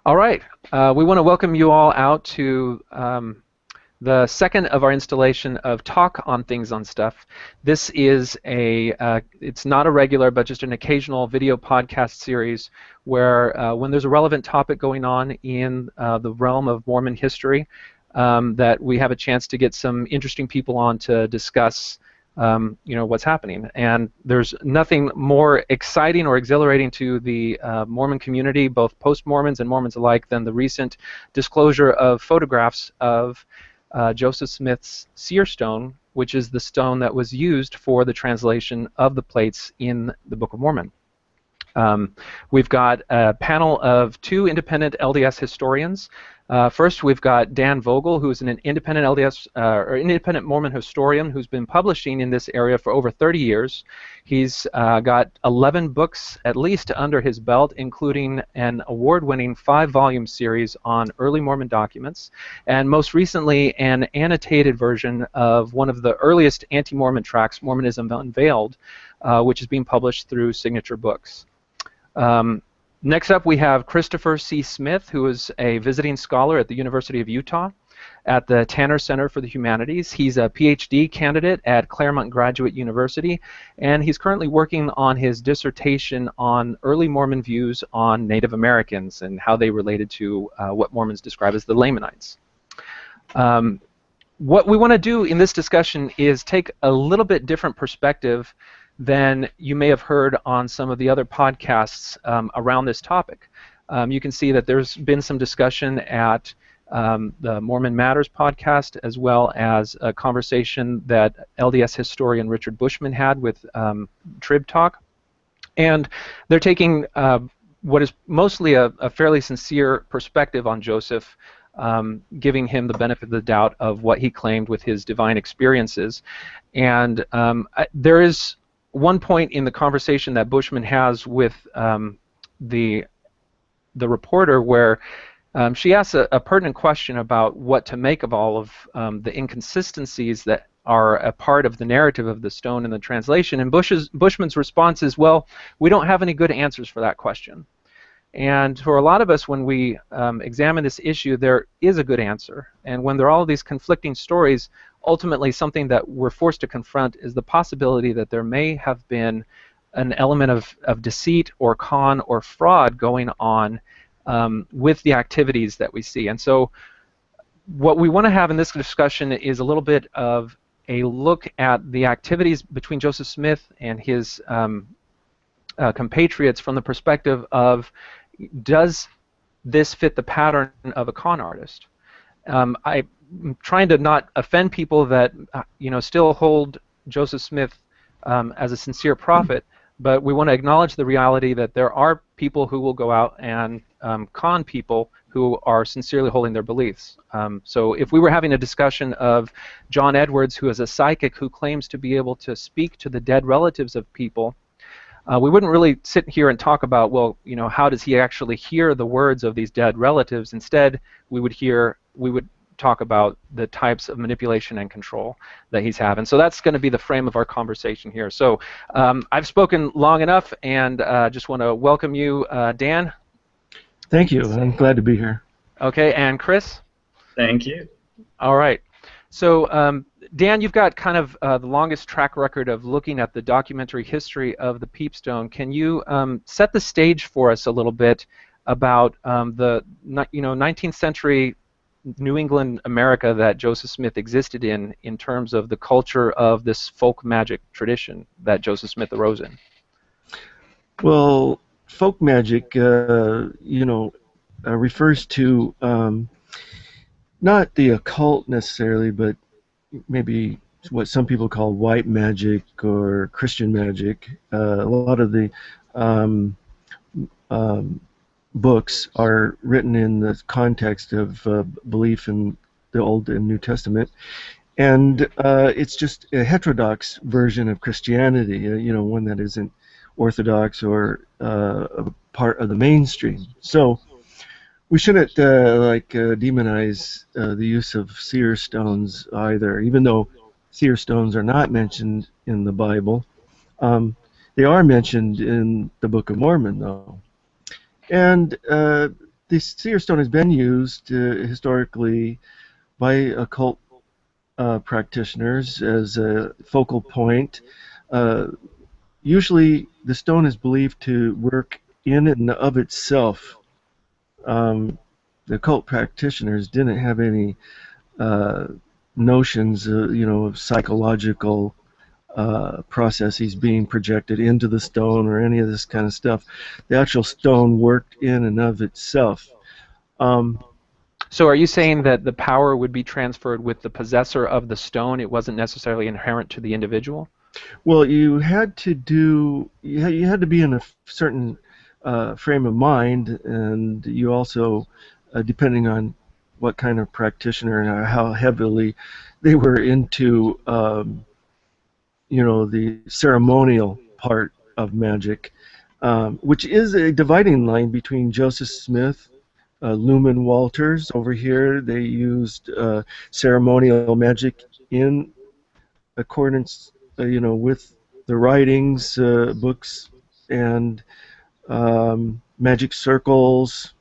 All right. We want to welcome you all out to the second of our installation of Talk on Things on Stuff. This is it's not a regular, but just an occasional video podcast series where when there's a relevant topic going on in the realm of Mormon history, that we have a chance to get some interesting people on to discuss what's happening. And there's nothing more exciting or exhilarating to the Mormon community, both post-Mormons and Mormons alike, than the recent disclosure of photographs of Joseph Smith's seer-stone, which is the stone that was used for the translation of the plates in the Book of Mormon. We've got a panel of two independent LDS historians. First, we've got Dan Vogel, who is an independent LDS or independent Mormon historian who's been publishing in this area for over 30 years. He's got 11 books at least under his belt, including an award-winning 5-volume series on early Mormon documents, and most recently an annotated version of one of the earliest anti-Mormon tracts, Mormonism Unveiled, which is being published through Signature Books. Next up, we have Christopher C. Smith, who is a visiting scholar at the University of Utah at the Tanner Center for the Humanities. He's a PhD candidate at Claremont Graduate University, and he's currently working on his dissertation on early Mormon views on Native Americans and how they related to what Mormons describe as the Lamanites. What we want to do in this discussion is take a little bit different perspective than you may have heard on some of the other podcasts around this topic. You can see that there's been some discussion at the Mormon Matters podcast, as well as a conversation that LDS historian Richard Bushman had with Trib Talk. And they're taking what is mostly a fairly sincere perspective on Joseph, giving him the benefit of the doubt of what he claimed with his divine experiences. And there is one point in the conversation that Bushman has with the reporter where she asks a pertinent question about what to make of all of the inconsistencies that are a part of the narrative of the stone in the translation. And Bushman's response is, well, we don't have any good answers for that question. And for a lot of us, when we examine this issue, there is a good answer. And when there are all these conflicting stories, ultimately something that we're forced to confront is the possibility that there may have been an element of deceit or con or fraud going on with the activities that we see. And so what we want to have in this discussion is a little bit of a look at the activities between Joseph Smith and his compatriots from the perspective of, does this fit the pattern of a con artist? I'm trying to not offend people that still hold Joseph Smith as a sincere prophet, but we want to acknowledge the reality that there are people who will go out and con people who are sincerely holding their beliefs. So if we were having a discussion of John Edwards, who is a psychic who claims to be able to speak to the dead relatives of people, we wouldn't really sit here and talk about, well, how does he actually hear the words of these dead relatives? Instead, we would talk about the types of manipulation and control that he's having. So that's going to be the frame of our conversation here. So I've spoken long enough, and just want to welcome you, Dan. Thank you. I'm glad to be here. Okay, and Chris? Thank you. All right. So Dan, you've got kind of the longest track record of looking at the documentary history of the Peepstone. Can you set the stage for us a little bit about the 19th century New England America that Joseph Smith existed in terms of the culture of this folk magic tradition that Joseph Smith arose in? Well, folk magic, refers to not the occult necessarily, but maybe what some people call white magic or Christian magic. A lot of the books are written in the context of belief in the Old and New Testament, and it's just a heterodox version of Christianity, one that isn't orthodox or a part of the mainstream. So we shouldn't demonize the use of seer stones either, even though seer stones are not mentioned in the Bible. They are mentioned in the Book of Mormon, though. And the the seer-stone has been used historically by occult practitioners as a focal point. Uh, Usually, the stone is believed to work in and of itself. Um, the occult practitioners didn't have any uh, notions, of psychological processes being projected into the stone or any of this kind of stuff. The actual stone worked in and of itself. Um, So are you saying that the power would be transferred with the possessor of the stone? It wasn't necessarily inherent to the individual? well, you had to be in a certain frame of mind, and you also, depending on what kind of practitioner and how heavily they were into, the ceremonial part of magic, which is a dividing line between Joseph Smith, Lumen Walters. Over here, they used ceremonial magic in accordance, with the writings, books, and magic circles,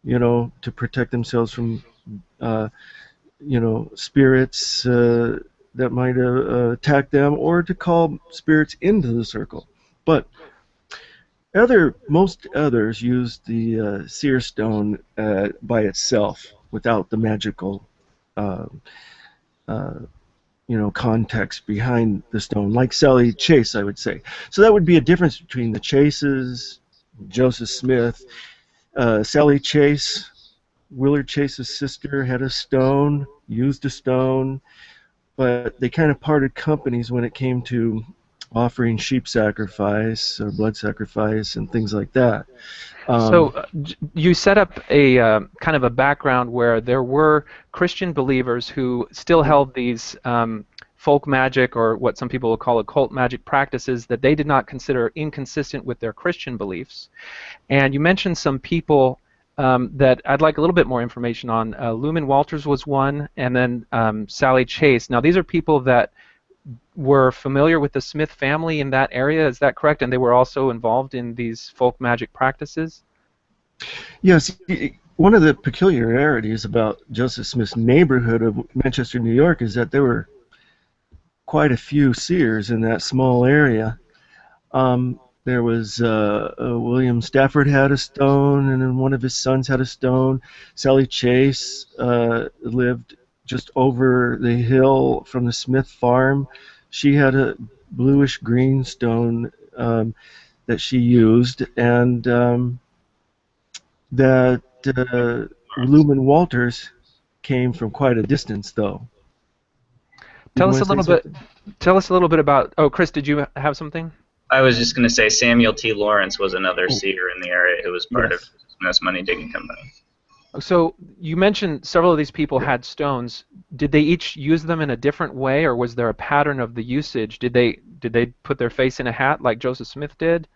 to protect themselves from, uh, spirits that might attack them, or to call spirits into the circle. But most others use the seer stone by itself without the magical uh, uh, context behind the stone, like Sally Chase, I would say. So that would be a difference between the Chases, Joseph Smith. Sally Chase, Willard Chase's sister, had a stone, used a stone, but they kind of parted companies when it came to offering sheep sacrifice or blood sacrifice and things like that. So Um, you set up a kind of a background where there were Christian believers who still held these folk magic, or what some people will call occult magic practices, that they did not consider inconsistent with their Christian beliefs. And you mentioned some people that I'd like a little bit more information on. Lumen Walters was one, and then Sally Chase. Now, these are people that were familiar with the Smith family in that area, is that correct? And they were also involved in these folk magic practices? yes, one of the peculiarities about Joseph Smith's neighborhood of Manchester, New York, is that there were quite a few seers in that small area. There was William Stafford had a stone, and then one of his sons had a stone. Sally Chase lived just over the hill from the Smith farm. She had a bluish green stone that she used, and that Lumen Walters came from quite a distance, though. Did Tell you us a want to say little bit. something? Tell us a little bit about. Oh, Chris, did you have something? I was just going to say Samuel T. Lawrence was another Oh, seer in the area who was part of yes. Smith's money digging company. So you mentioned several of these people had stones. Did they each use them in a different way, or was there a pattern of the usage? Did they put their face in a hat like Joseph Smith did?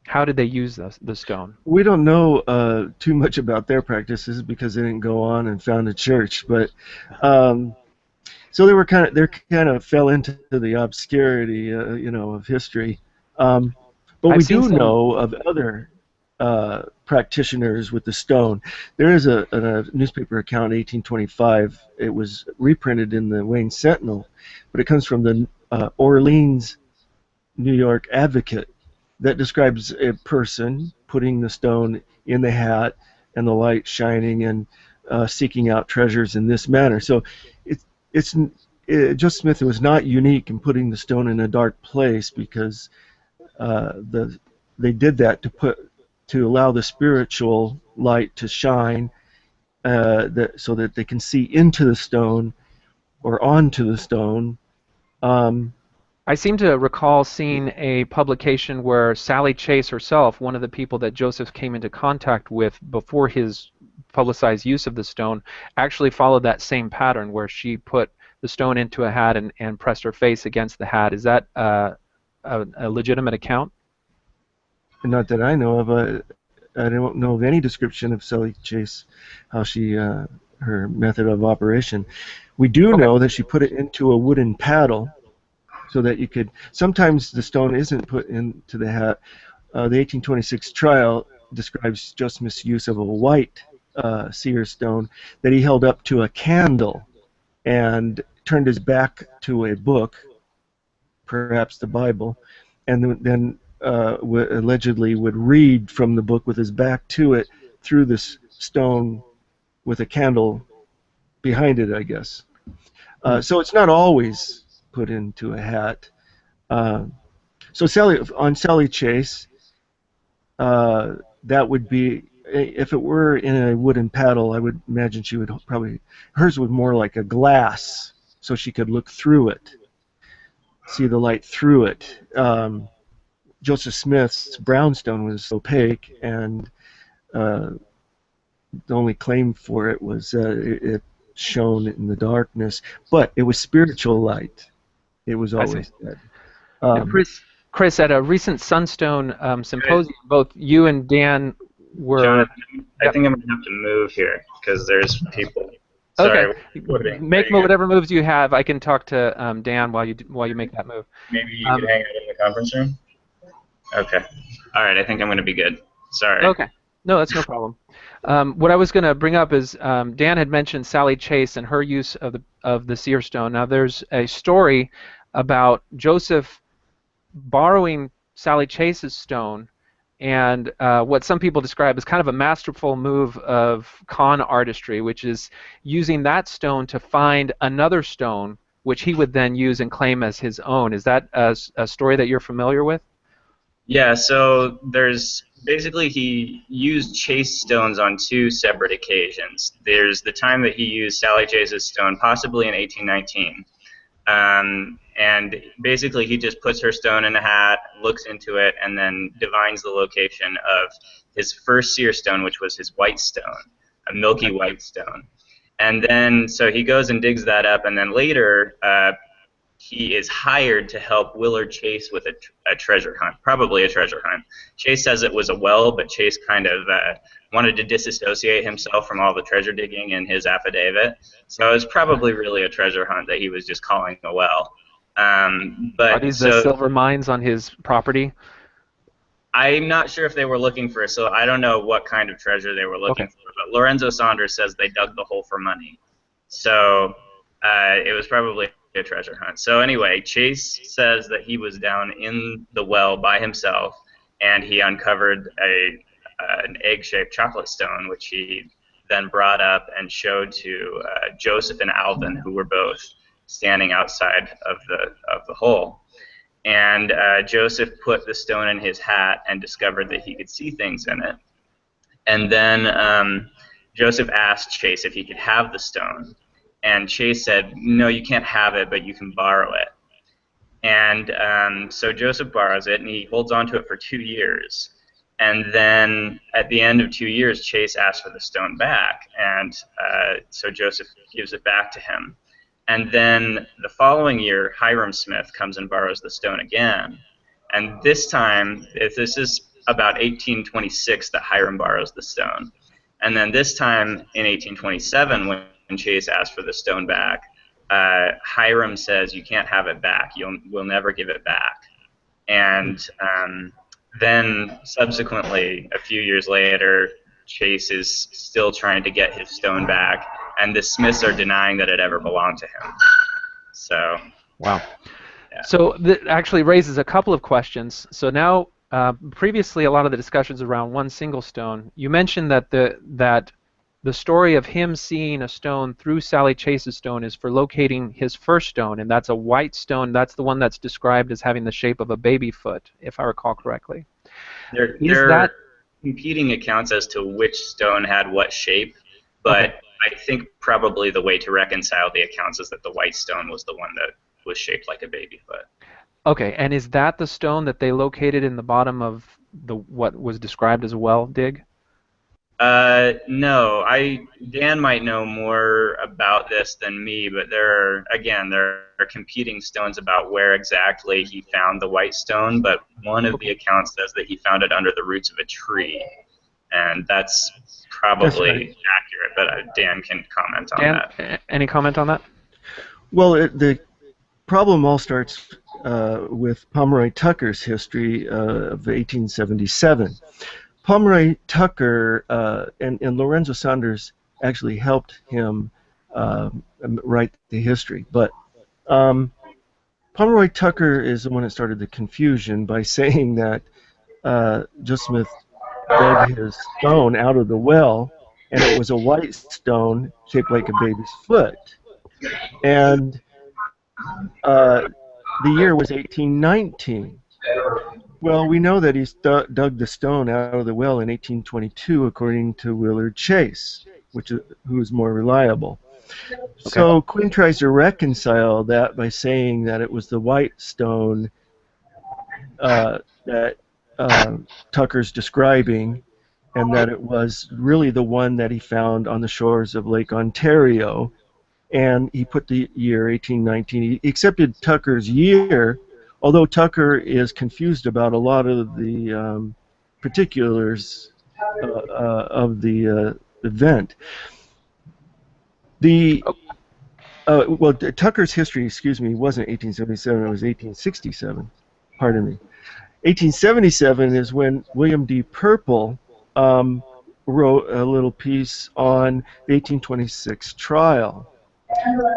How did they use the stone? We don't know too much about their practices because they didn't go on and found a church, but um, so they kind of fell into the obscurity, of history. But I've we seen do some. know of other practitioners with the stone. There is a newspaper account in 1825. It was reprinted in the Wayne Sentinel, but it comes from the Orleans, New York Advocate, that describes a person putting the stone in the hat and the light shining and seeking out treasures in this manner. So it's Joseph Smith was not unique in putting the stone in a dark place, because they did that to allow the spiritual light to shine, so that they can see into the stone or onto the stone. Um, I seem to recall seeing a publication where Sally Chase herself, one of the people that Joseph came into contact with before his publicized use of the stone, actually followed that same pattern where she put the stone into a hat and pressed her face against the hat. Is that a legitimate account? Not that I know of. I don't know of any description of Sally Chase, how she her method of operation. We do Okay. know that she put it into a wooden paddle so that you could. Sometimes the stone isn't put into the hat. The 1826 trial describes Joseph's use of a white seer-stone that he held up to a candle and turned his back to a book, perhaps the Bible, and then allegedly would read from the book with his back to it through this stone with a candle behind it, I guess. So it's not always put into a hat. So Sally Chase, that would be, if it were in a wooden paddle, I would imagine she would probably, hers would more like a glass, so she could look through it, see the light through it. Joseph Smith's brownstone was opaque, and the only claim for it was it shone in the darkness, but it was spiritual light. It was always said. Chris, at a recent Sunstone symposium, both you and Dan were... Jonathan, I think I'm going to have to move here because there's people. Sorry, okay. Make whatever moves you have. I can talk to Dan while you make that move. Maybe you can hang out in the conference room? Okay. All right, I think I'm going to be good. Sorry. Okay. No, that's no problem. What I was going to bring up is Dan had mentioned Sally Chase and her use of the seer-stone. Now, there's a story about Joseph borrowing Sally Chase's stone, and what some people describe as kind of a masterful move of con artistry, which is using that stone to find another stone, which he would then use and claim as his own. Is that a story that you're familiar with? Yeah, so there's basically he used Chase stones on two separate occasions. There's the time that he used Sally Chase's stone, possibly in 1819. And basically he just puts her stone in a hat, looks into it, and then divines the location of his first seer stone, which was his white stone, a milky white stone. And then, so he goes and digs that up, and then later he is hired to help Willard Chase with a treasure hunt, probably a treasure hunt. Chase says it was a well, but Chase kind of wanted to disassociate himself from all the treasure digging in his affidavit. So it was probably really a treasure hunt that he was just calling a well. But are these the silver mines on his property? I'm not sure if they were looking for I don't know what kind of treasure they were looking for, but Lorenzo Saunders says they dug the hole for money. So it was probably a treasure hunt. So anyway, Chase says that he was down in the well by himself, and he uncovered an egg-shaped chocolate stone, which he then brought up and showed to Joseph and Alvin, who were both standing outside of the hole. And Joseph put the stone in his hat and discovered that he could see things in it. And then Joseph asked Chase if he could have the stone. And Chase said, no, you can't have it, but you can borrow it. And so Joseph borrows it, and he holds on to it for 2 years. And then at the end of 2 years, Chase asks for the stone back. And so Joseph gives it back to him. And then the following year, Hiram Smith comes and borrows the stone again. And this time, this is about 1826 that Hiram borrows the stone. And then this time in 1827, when Chase asks for the stone back, Hiram says, you can't have it back. We'll never give it back. And then subsequently, a few years later, Chase is still trying to get his stone back, and the Smiths are denying that it ever belonged to him. So, wow. Yeah. So that actually raises a couple of questions. So now, previously, a lot of the discussions around one single stone. You mentioned that the story of him seeing a stone through Sally Chase's stone is for locating his first stone, and that's a white stone. That's the one that's described as having the shape of a baby foot, if I recall correctly. There are competing accounts as to which stone had what shape, but I think probably the way to reconcile the accounts is that the white stone was the one that was shaped like a baby foot. Okay, and is that the stone that they located in the bottom of what was described as a well dig? No. Dan might know more about this than me, but there are competing stones about where exactly he found the white stone, but one of the accounts says that he found it under the roots of a tree, and that's probably accurate, but Dan can comment on that. Any comment on that? Well, the problem all starts with Pomeroy Tucker's history of 1877. Pomeroy Tucker and Lorenzo Saunders actually helped him write the history, but Pomeroy Tucker is the one that started the confusion by saying that Joseph Smith dug his stone out of the well, and it was a white stone shaped like a baby's foot. And the year was 1819. Well, we know that he dug the stone out of the well in 1822, according to Willard Chase, who is more reliable. Okay. So Quinn tries to reconcile that by saying that it was the white stone that Tucker's describing, and that it was really the one that he found on the shores of Lake Ontario. And he put the year 1819. He accepted Tucker's year, although Tucker is confused about a lot of the particulars of the event. Well, Tucker's history, wasn't 1877, it was 1867. Pardon me. 1877 is when William D. Purple wrote a little piece on the 1826 trial.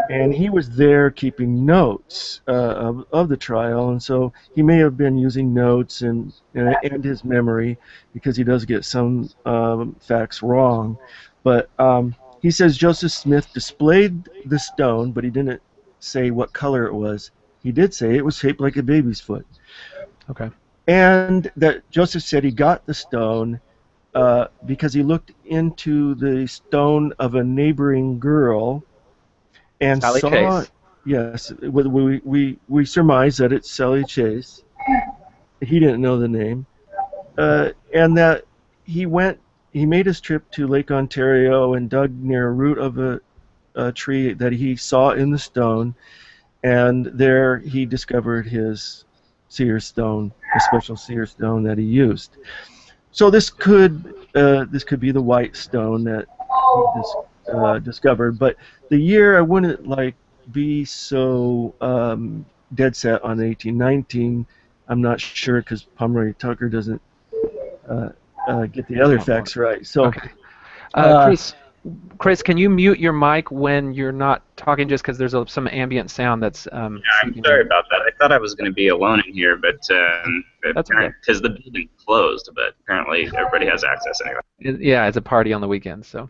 And he was there keeping notes of the trial, and so he may have been using notes and his memory, because he does get some facts wrong. But he says Joseph Smith displayed the stone, but he didn't say what color it was. He did say it was shaped like a baby's foot. Okay. And that Joseph said he got the stone because he looked into the stone of a neighboring girl and Sally saw, Chase. Yes, we surmise that it's Sally Chase. He didn't know the name, and that he made his trip to Lake Ontario and dug near a root of a tree that he saw in the stone, and there he discovered his seer-stone, a special seer-stone that he used. So this could be the white stone that he discovered, but the year I wouldn't be so dead set on 1819. I'm not sure, because Pomeroy Tucker doesn't get the other facts right. So, okay. Chris, can you mute your mic when you're not talking, just because there's some ambient sound that's yeah, I'm sorry about that. I thought I was going to be alone in here, but that's okay, because the building closed, but apparently everybody has access anyway. Yeah, it's a party on the weekend, so.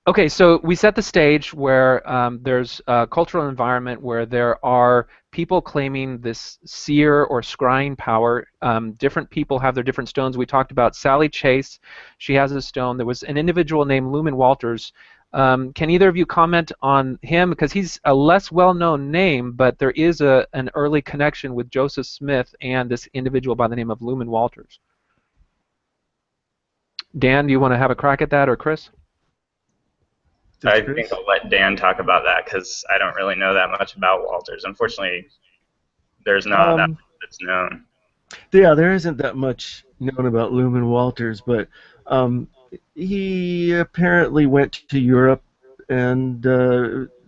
Okay, so we set the stage where there's a cultural environment where there are people claiming this seer or scrying power. Different people have their different stones. We talked about Sally Chase. She has a stone. There was an individual named Lumen Walters. Can either of you comment on him? Because he's a less well-known name, but there is an early connection with Joseph Smith and this individual by the name of Lumen Walters. Dan, do you want to have a crack at that, or Chris? I think I'll let Dan talk about that, because I don't really know that much about Walters. Unfortunately, there's not that much that's known. Yeah, there isn't that much known about Lumen Walters, but he apparently went to Europe, and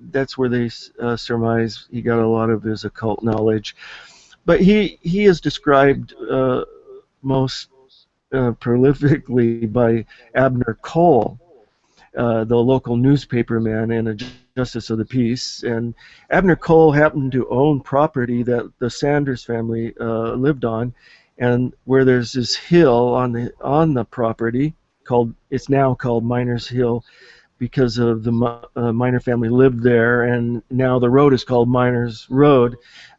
that's where they surmise he got a lot of his occult knowledge. But he is described most prolifically by Abner Cole, the local newspaper man and a justice of the peace. And Abner Cole happened to own property that the Sanders family lived on, and where there's this hill on the property it's now called Miners Hill, because of the Miner family lived there, and now the road is called Miners Road.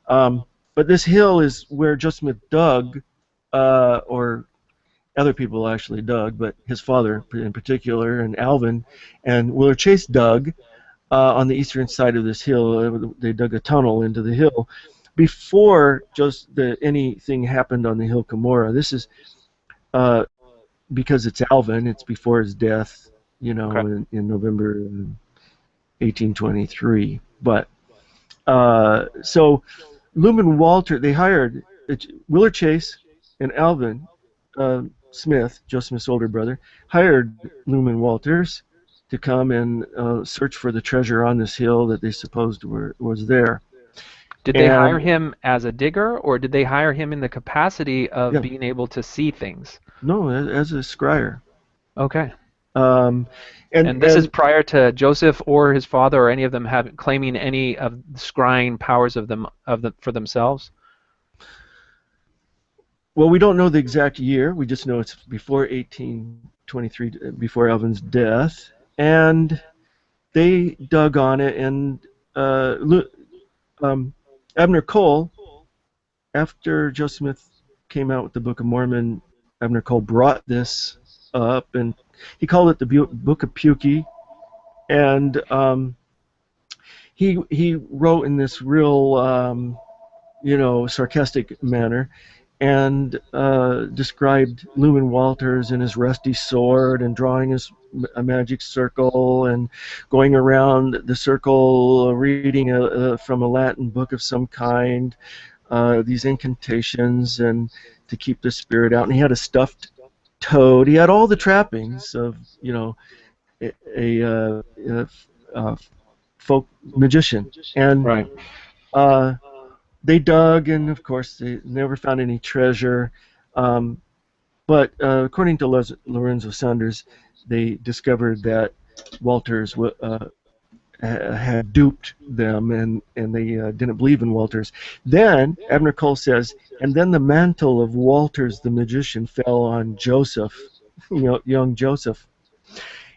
But this hill is where Joseph Smith dug, or other people actually dug, but his father in particular, and Alvin and Willard Chase dug on the eastern side of this hill. They dug a tunnel into the hill before anything happened on the hill Cumorah. This is because it's Alvin. It's before his death, in November 1823. But so Lumen Walter, they hired Willard Chase and Alvin Smith, Joseph Smith's older brother, hired Lumen Walters to come and search for the treasure on this hill that they supposed was there. Did they hire And him as a digger, or did they hire him in the capacity of yeah, being able to see things? no, as a scryer. Okay. Um, and And this is and prior to Joseph or his father or any of them claiming any of the scrying powers for themselves. well, we don't know the exact year. We just know it's before 1823, before Alvin's death, and they dug on it. And um, Abner Cole, after Joseph Smith came out with the Book of Mormon, Abner Cole brought this up, and he called it the Book of Pukey. And he wrote in this real sarcastic manner, and described Lumen Walters and his rusty sword and drawing a magic circle and going around the circle reading from a Latin book of some kind, these incantations and to keep the spirit out. And he had a stuffed toad. He had all the trappings of a folk magician. And Right. they dug, and of course they never found any treasure. Um, but according to Lorenzo Saunders, they discovered that Walters had duped them, and they didn't believe in Walters. Then Abner Cole says, and then the mantle of Walters the magician fell on Joseph, young Joseph.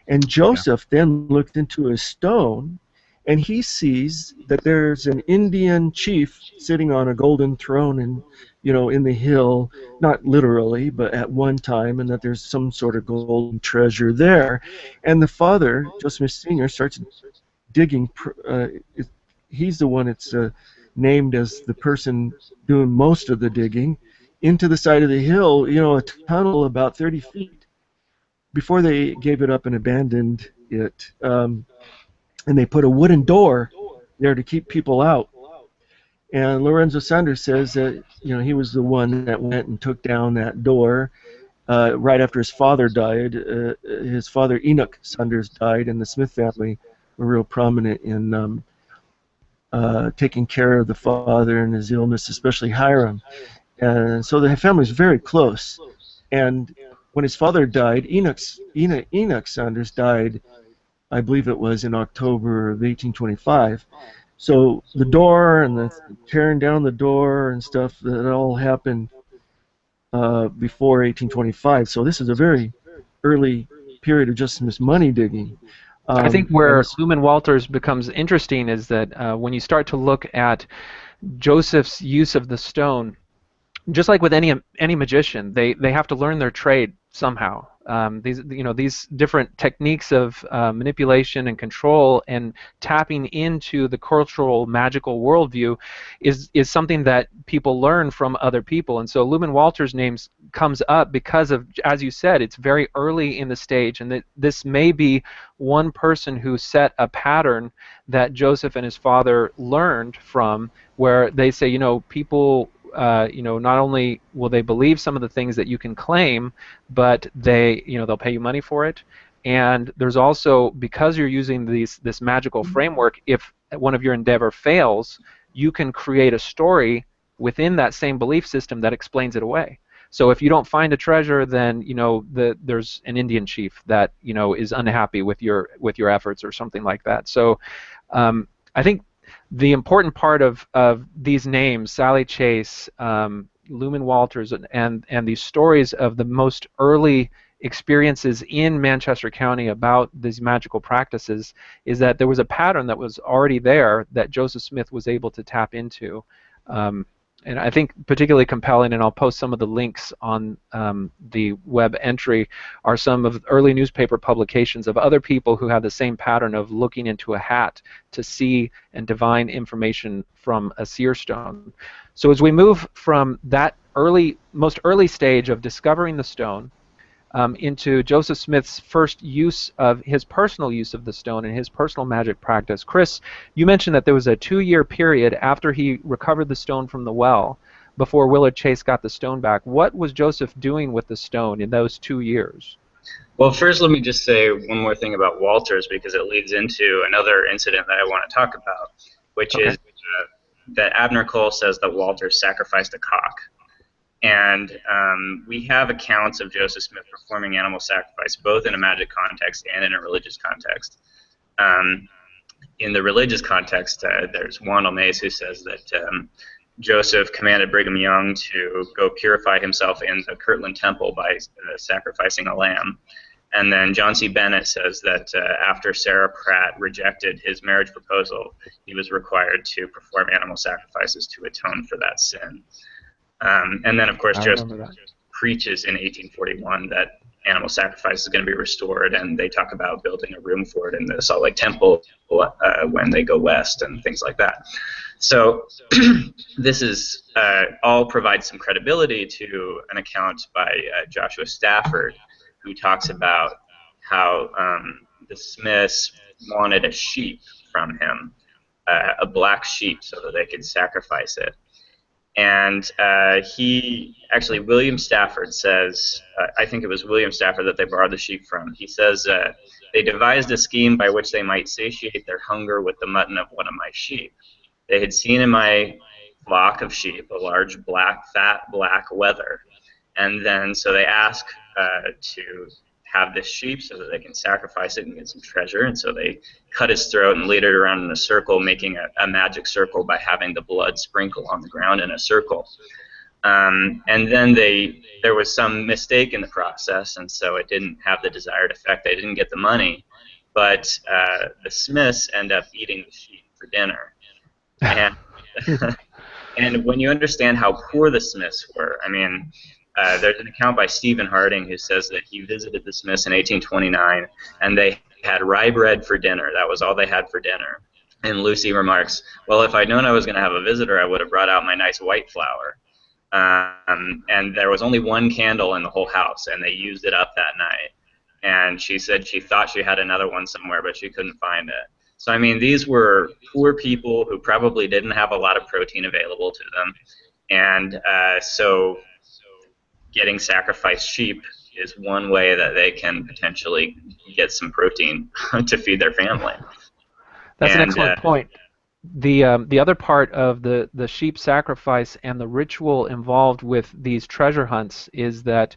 And Joseph then looked into a stone, and he sees that there's an Indian chief sitting on a golden throne in the hill, not literally, but at one time, and that there's some sort of golden treasure there. And the father, Joseph Smith Sr., starts digging. He's the one that's named as the person doing most of the digging into the side of the hill, a tunnel about 30 feet. Before they gave it up and abandoned it, and they put a wooden door there to keep people out. And Lorenzo Saunders says that he was the one that went and took down that door right after his father died. His father Enoch Saunders died, and the Smith family were real prominent in taking care of the father and his illness, especially Hiram. And so the family was very close. And when his father died, Enoch Saunders died, I believe it was in October of 1825. So the door and the tearing down the door and stuff, that all happened before 1825. So this is a very early period of just Smith's money digging. I think where Lumen Walters becomes interesting is that when you start to look at Joseph's use of the stone, just like with any magician, they have to learn their trade somehow. These different techniques of manipulation and control and tapping into the cultural magical worldview is something that people learn from other people. And so Lumen Walters' name comes up because of, as you said, it's very early in the stage, and that this may be one person who set a pattern that Joseph and his father learned from, where they say, people. Not only will they believe some of the things that you can claim, but they'll pay you money for it. And there's also, because you're using this magical framework, if one of your endeavor fails, you can create a story within that same belief system that explains it away. So if you don't find a treasure, then there's an Indian chief that is unhappy with your efforts or something like that. So I think the important part of these names, Sally Chase, Lumen Walters, and these stories of the most early experiences in Manchester County about these magical practices, is that there was a pattern that was already there that Joseph Smith was able to tap into. And I think particularly compelling, and I'll post some of the links on the web entry, are some of the early newspaper publications of other people who have the same pattern of looking into a hat to see and divine information from a seer-stone. So as we move from that most early stage of discovering the stone into Joseph Smith's first use of his personal use of the stone and his personal magic practice. Chris, you mentioned that there was a 2-year period after he recovered the stone from the well before Willard Chase got the stone back. What was Joseph doing with the stone in those 2 years? Well, first let me just say one more thing about Walters, because it leads into another incident that I want to talk about, which is that Abner Cole says that Walters sacrificed a cock. And we have accounts of Joseph Smith performing animal sacrifice, both in a magic context and in a religious context. In the religious context, there's Wandel Mays who says that Joseph commanded Brigham Young to go purify himself in the Kirtland Temple by sacrificing a lamb. And then John C. Bennett says that after Sarah Pratt rejected his marriage proposal, he was required to perform animal sacrifices to atone for that sin. And then, of course, Joseph preaches in 1841 that animal sacrifice is going to be restored, and they talk about building a room for it in the Salt Lake Temple when they go west and things like that. So this is all provides some credibility to an account by Joshua Stafford, who talks about how the Smiths wanted a sheep from him, a black sheep, so that they could sacrifice it. And William Stafford says, I think it was William Stafford that they borrowed the sheep from. He says, they devised a scheme by which they might satiate their hunger with the mutton of one of my sheep. They had seen in my flock of sheep a large fat black wether. And then so they ask to have this sheep so that they can sacrifice it and get some treasure. And so they cut its throat and lead it around in a circle, making a magic circle by having the blood sprinkle on the ground in a circle. And then there was some mistake in the process, and so it didn't have the desired effect. They didn't get the money, but the Smiths end up eating the sheep for dinner. And, and when you understand how poor the Smiths were, I mean, there's an account by Stephen Harding who says that he visited the Smiths in 1829, and they had rye bread for dinner. That was all they had for dinner. And Lucy remarks, well, if I'd known I was going to have a visitor, I would have brought out my nice white flour. And there was only one candle in the whole house, and they used it up that night. And she said she thought she had another one somewhere, but she couldn't find it. So, I mean, these were poor people who probably didn't have a lot of protein available to them. And so getting sacrificed sheep is one way that they can potentially get some protein to feed their family. That's an excellent point. The other part of the sheep sacrifice and the ritual involved with these treasure hunts is that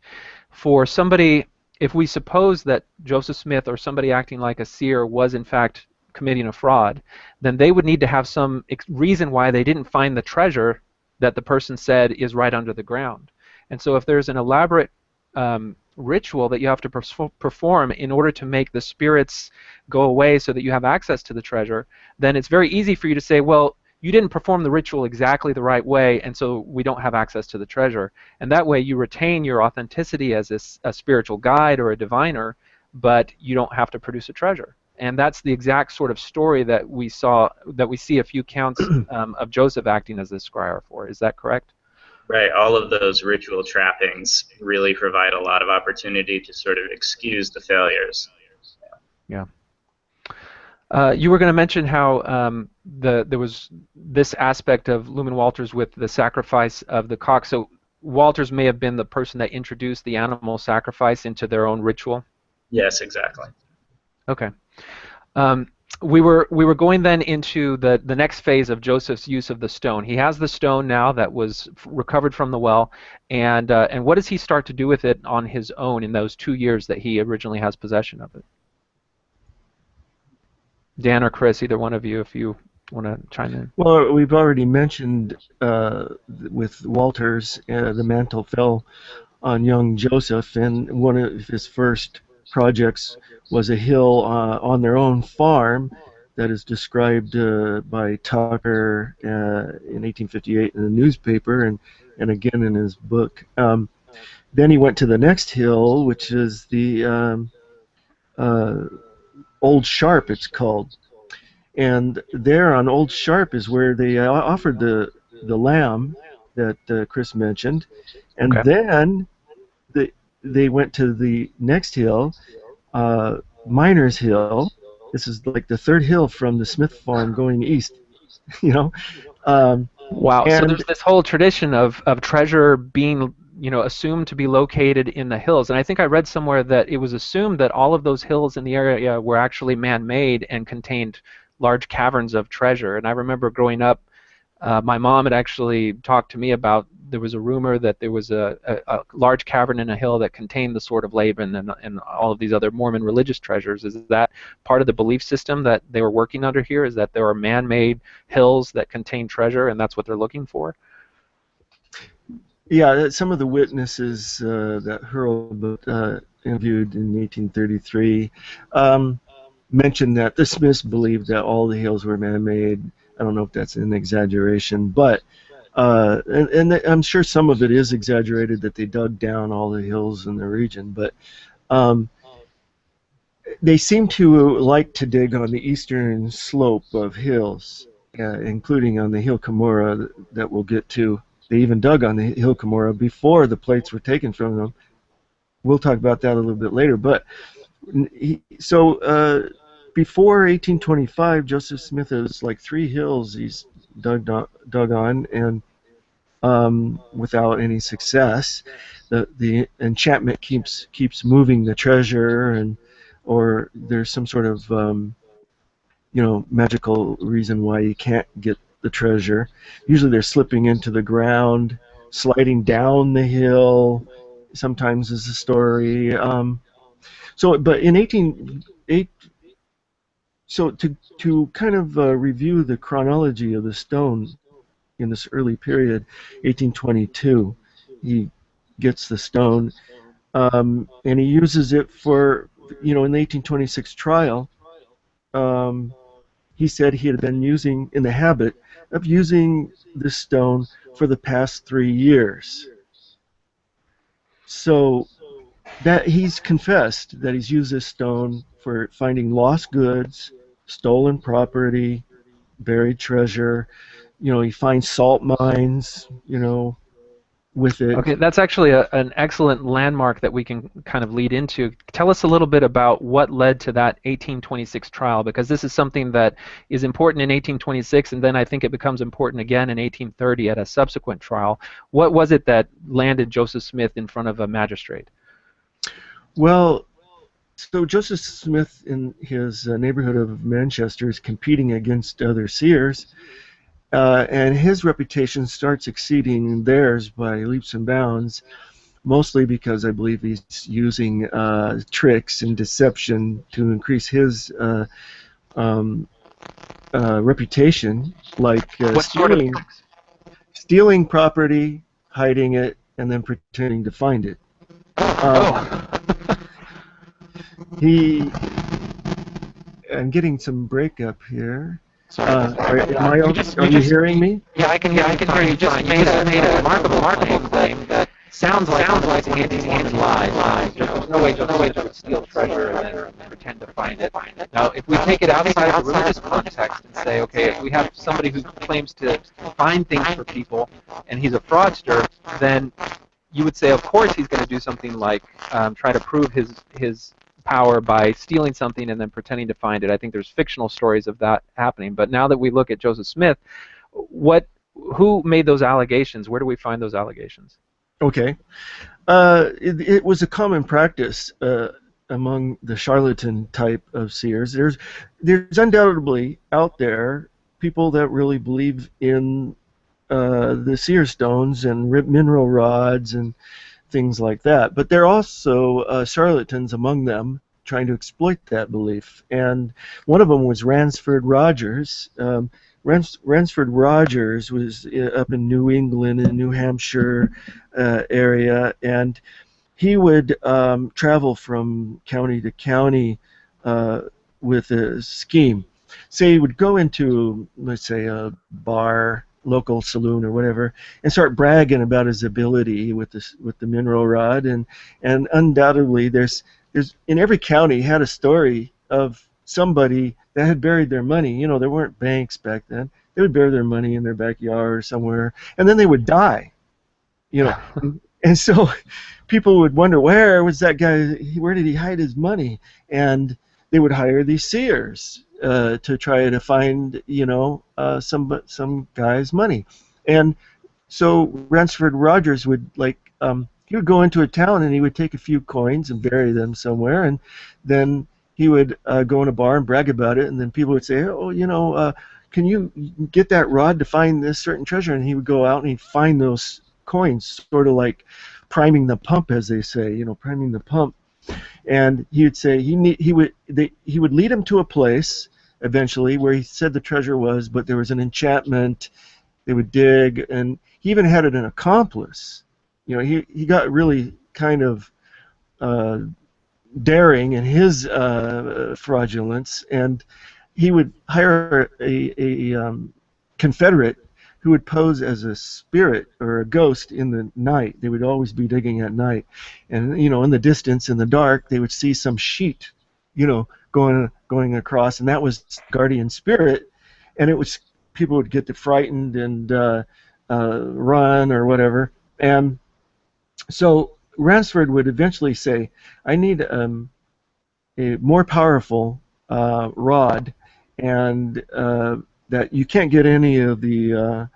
for somebody, if we suppose that Joseph Smith or somebody acting like a seer was in fact committing a fraud, then they would need to have some reason why they didn't find the treasure that the person said is right under the ground. And so if there's an elaborate ritual that you have to perform in order to make the spirits go away so that you have access to the treasure, then it's very easy for you to say, well, you didn't perform the ritual exactly the right way, and so we don't have access to the treasure. And that way you retain your authenticity as a spiritual guide or a diviner, but you don't have to produce a treasure. And that's the exact sort of story that we see a few counts of Joseph acting as the scryer for. Is that correct? Right, all of those ritual trappings really provide a lot of opportunity to sort of excuse the failures. Yeah. You were going to mention how there was this aspect of Lumen Walters with the sacrifice of the cock. So Walters may have been the person that introduced the animal sacrifice into their own ritual? Yes, exactly. Okay. We were going then into the next phase of Joseph's use of the stone. He has the stone now that was recovered from the well, and what does he start to do with it on his own in those 2 years that he originally has possession of it? Dan or Chris, either one of you, if you want to chime in. Well, we've already mentioned with Walters, the mantle fell on young Joseph, and one of his first projects was a hill on their own farm that is described by Tucker in 1858 in the newspaper and again in his book. Then he went to the next hill, which is the Old Sharp, it's called. And there on Old Sharp is where they offered the lamb that Chris mentioned. And Okay. then they went to the next hill, Miner's Hill. This is like the third hill from the Smith farm going east, you know. Wow. So there's this whole tradition of treasure being, assumed to be located in the hills. And I think I read somewhere that it was assumed that all of those hills in the area were actually man-made and contained large caverns of treasure. And I remember growing up My mom had actually talked to me about there was a rumor that there was a large cavern in a hill that contained the sword of Laban and all of these other Mormon religious treasures. Is that part of the belief system that they were working under here? Is that there are man-made hills that contain treasure, and that's what they're looking for? Yeah, some of the witnesses that Hurlbut interviewed in 1833 mentioned that the Smiths believed that all the hills were man-made. I don't know if that's an exaggeration, but and I'm sure some of it is exaggerated, that they dug down all the hills in the region, but they seem to like to dig on the eastern slope of hills, including on the Hill Cumorah that we'll get to. They even dug on the Hill Cumorah before the plates were taken from them. We'll talk about that a little bit later. But before 1825, Joseph Smith has like 3 hills he's dug on, and without any success. The enchantment keeps moving the treasure, or there's some sort of magical reason why you can't get the treasure. Usually they're slipping into the ground, sliding down the hill. Sometimes is the story. But in 1808, so to kind of review the chronology of the stone in this early period, 1822, he gets the stone, and he uses it for, in the 1826 trial. He said he had been in the habit of using this stone for the past 3 years. So that he's confessed that he's used this stone for finding lost goods, stolen property, buried treasure. He finds salt mines, with it. Okay, that's actually an excellent landmark that we can kind of lead into. Tell us a little bit about what led to that 1826 trial, because this is something that is important in 1826, and then I think it becomes important again in 1830 at a subsequent trial. What was it that landed Joseph Smith in front of a magistrate? Well, so Joseph Smith in his neighborhood of Manchester is competing against other seers, and his reputation starts exceeding theirs by leaps and bounds, mostly because I believe he's using tricks and deception to increase his reputation, like stealing property, hiding it, and then pretending to find it. I'm getting some breakup here. Are you hearing me? Yeah, I can hear you. You just made a remarkable claim that sounds like an anti-Mormon lie. There's no way to steal treasure and then pretend to find it. Now, if we take it outside of the religious context and say, okay, if we have somebody who claims to find things for people and he's a fraudster, then you would say, of course, he's going to do something like try to prove his power by stealing something and then pretending to find it. I think there's fictional stories of that happening. But now that we look at Joseph Smith, who made those allegations? Where do we find those allegations? Okay. It was a common practice among the charlatan type of seers. There's undoubtedly out there people that really believe in the seer-stones and mineral rods and things like that. But there are also charlatans among them trying to exploit that belief. And one of them was Ransford Rogers. Ransford Rogers was up in New England and New Hampshire area, and he would travel from county to county with a scheme. Say he would go into, let's say, a bar, local saloon or whatever, and start bragging about his ability with the mineral rod, and undoubtedly there's in every county had a story of somebody that had buried their money. There weren't banks back then. They would bury their money in their backyard or somewhere, and then they would die. And so people would wonder, where was that guy? Where did he hide his money? And they would hire these seers to try to find, some guy's money. And so Ransford Rogers would he would go into a town and he would take a few coins and bury them somewhere, and then he would go in a bar and brag about it, and then people would say, can you get that rod to find this certain treasure? And he would go out and he'd find those coins, sort of like priming the pump, as they say, you know, priming the pump. And he would say he would lead him to a place eventually where he said the treasure was, but there was an enchantment. They would dig, and he even had an accomplice. You know, he got really kind of daring in his fraudulence, and he would hire a confederate who would pose as a spirit or a ghost in the night. They would always be digging at night, and you know, in the distance, in the dark, they would see some sheet, you know, going across, and that was guardian spirit, and it was people would get frightened and run or whatever, and so Ransford would eventually say, "I need a more powerful rod, and that you can't get any of the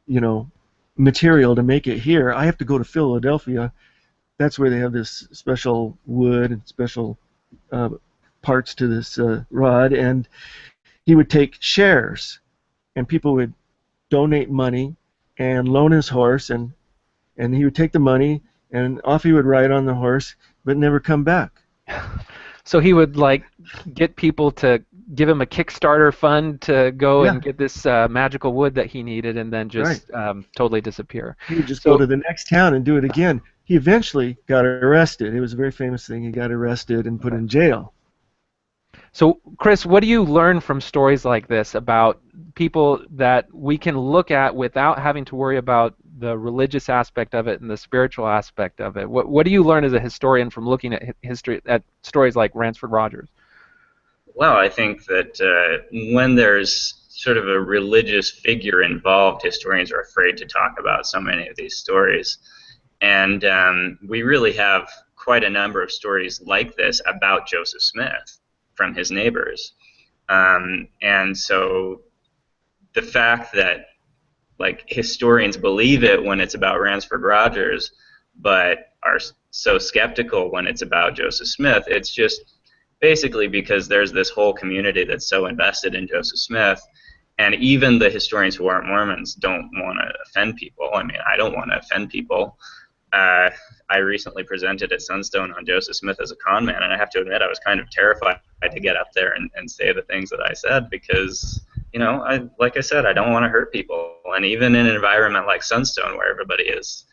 you know, material to make it here. I have to go to Philadelphia. That's where they have this special wood and special parts to this rod." And he would take shares, and people would donate money and loan his horse, and he would take the money, and off he would ride on the horse, but never come back. So he would like get people to give him a Kickstarter fund to go and get this magical wood that he needed, and then just totally disappear. He would just go to the next town and do it again. He eventually got arrested. It was a very famous thing. He got arrested and put in jail. So, Chris, what do you learn from stories like this about people that we can look at without having to worry about the religious aspect of it and the spiritual aspect of it? What do you learn as a historian from looking at history, at stories like Ransford Rogers? Well, I think that when there's sort of a religious figure involved, historians are afraid to talk about so many of these stories. And we really have quite a number of stories like this about Joseph Smith from his neighbors. And so the fact that like historians believe it when it's about Ransford Rogers, but are so skeptical when it's about Joseph Smith, it's just basically because there's this whole community that's so invested in Joseph Smith, and even the historians who aren't Mormons don't want to offend people. I mean, I don't want to offend people. I recently presented at Sunstone on Joseph Smith as a con man, and I have to admit I was kind of terrified to get up there and say the things that I said because, you know, like I said, I don't want to hurt people. And even in an environment like Sunstone where everybody is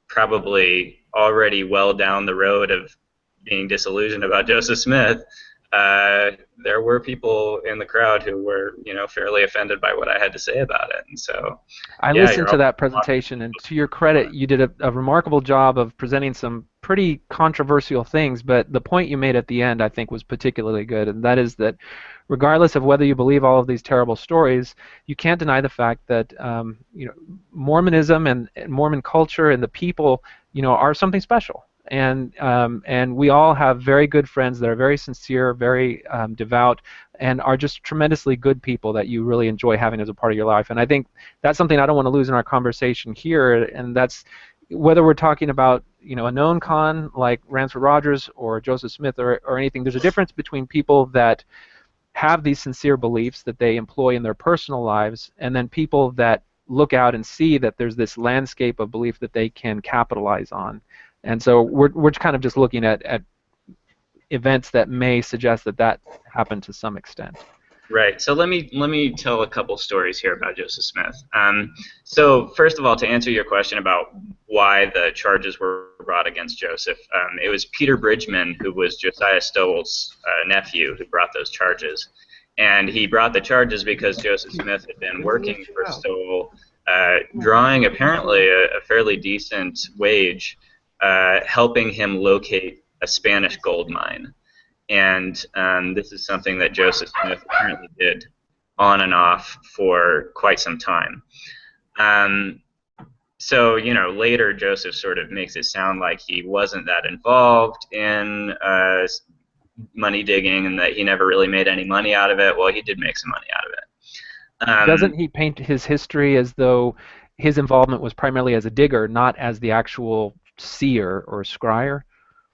probably already well down the road of being disillusioned about Joseph Smith, there were people in the crowd who were, you know, fairly offended by what I had to say about it. And so I listened to that presentation, and to your credit, you did a remarkable job of presenting some pretty controversial things, but the point you made at the end I think was particularly good, and that is that regardless of whether you believe all of these terrible stories, you can't deny the fact that you know, Mormonism and Mormon culture and the people, you know, are something special. And we all have very good friends that are very sincere, very devout, and are just tremendously good people that you really enjoy having as a part of your life. And I think that's something I don't want to lose in our conversation here, and that's whether we're talking about, you know, a known con like Ransford Rogers or Joseph Smith or anything. There's a difference between people that have these sincere beliefs that they employ in their personal lives, and then people that look out and see that there's this landscape of belief that they can capitalize on. And so we're kind of just looking at events that may suggest that happened to some extent. Right. So let me tell a couple stories here about Joseph Smith. So first of all, to answer your question about why the charges were brought against Joseph, it was Peter Bridgman, who was Josiah Stowell's nephew, who brought those charges. And he brought the charges because Joseph Smith had been working for Stowell, drawing apparently a fairly decent wage, helping him locate a Spanish gold mine. And this is something that Joseph Smith apparently did on and off for quite some time. So, you know, later Joseph sort of makes it sound like he wasn't that involved in money digging and that he never really made any money out of it. Well, he did make some money out of it. Doesn't he paint his history as though his involvement was primarily as a digger, not as the actual seer or scryer?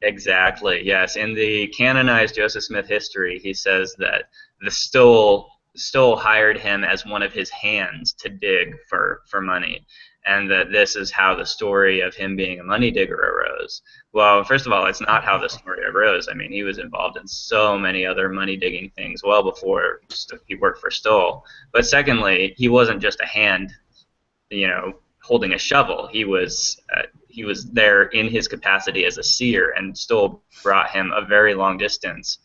Exactly, yes. In the canonized Joseph Smith history, he says that the Stowell hired him as one of his hands to dig for money, and that this is how the story of him being a money digger arose. Well, first of all, it's not how the story arose. I mean, he was involved in so many other money digging things well before he worked for Stowell. But secondly, he wasn't just a hand, holding a shovel. He was there in his capacity as a seer, and Stowell brought him a very long distance,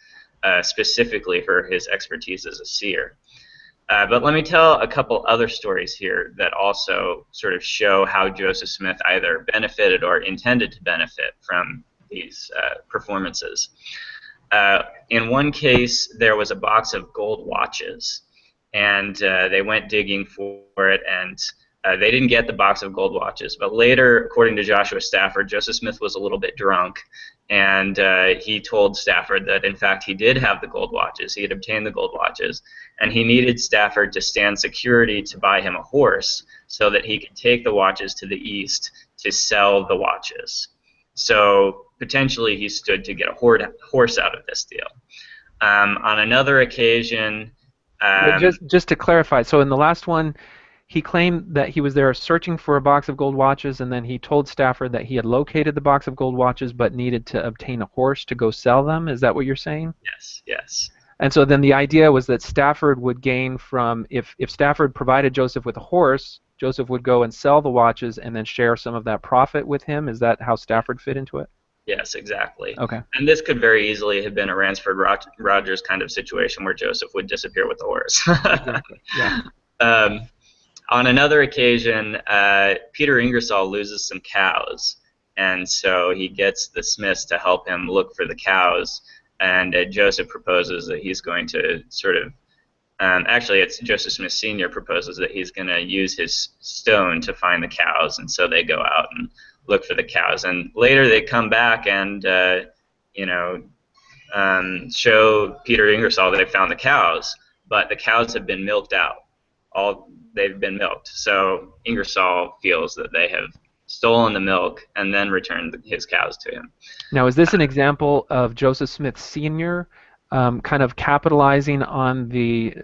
specifically for his expertise as a seer. But let me tell a couple other stories here that also sort of show how Joseph Smith either benefited or intended to benefit from these performances. In one case, there was a box of gold watches, and they went digging for it, and they didn't get the box of gold watches. But later, according to Joshua Stafford, Joseph Smith was a little bit drunk, and he told Stafford that, in fact, he did have the gold watches. He had obtained the gold watches, and he needed Stafford to stand security to buy him a horse so that he could take the watches to the east to sell the watches. So potentially he stood to get a horse out of this deal. On another occasion... just to clarify, so in the last one, he claimed that he was there searching for a box of gold watches, and then he told Stafford that he had located the box of gold watches but needed to obtain a horse to go sell them. Is that what you're saying? Yes, yes. And so then the idea was that Stafford would gain from, if Stafford provided Joseph with a horse, Joseph would go and sell the watches and then share some of that profit with him. Is that how Stafford fit into it? Yes, exactly. Okay. And this could very easily have been a Ransford Rogers kind of situation where Joseph would disappear with the horse. Exactly. Yeah. On another occasion, Peter Ingersoll loses some cows, and so he gets the Smiths to help him look for the cows, and Joseph proposes that he's going to sort of, actually it's Joseph Smith Sr. proposes that he's going to use his stone to find the cows, and so they go out and look for the cows, and later they come back and, show Peter Ingersoll that they found the cows, but the cows have been milked out. They've been milked. So Ingersoll feels that they have stolen the milk and then returned his cows to him. Now, is this an example of Joseph Smith Sr. Kind of capitalizing on the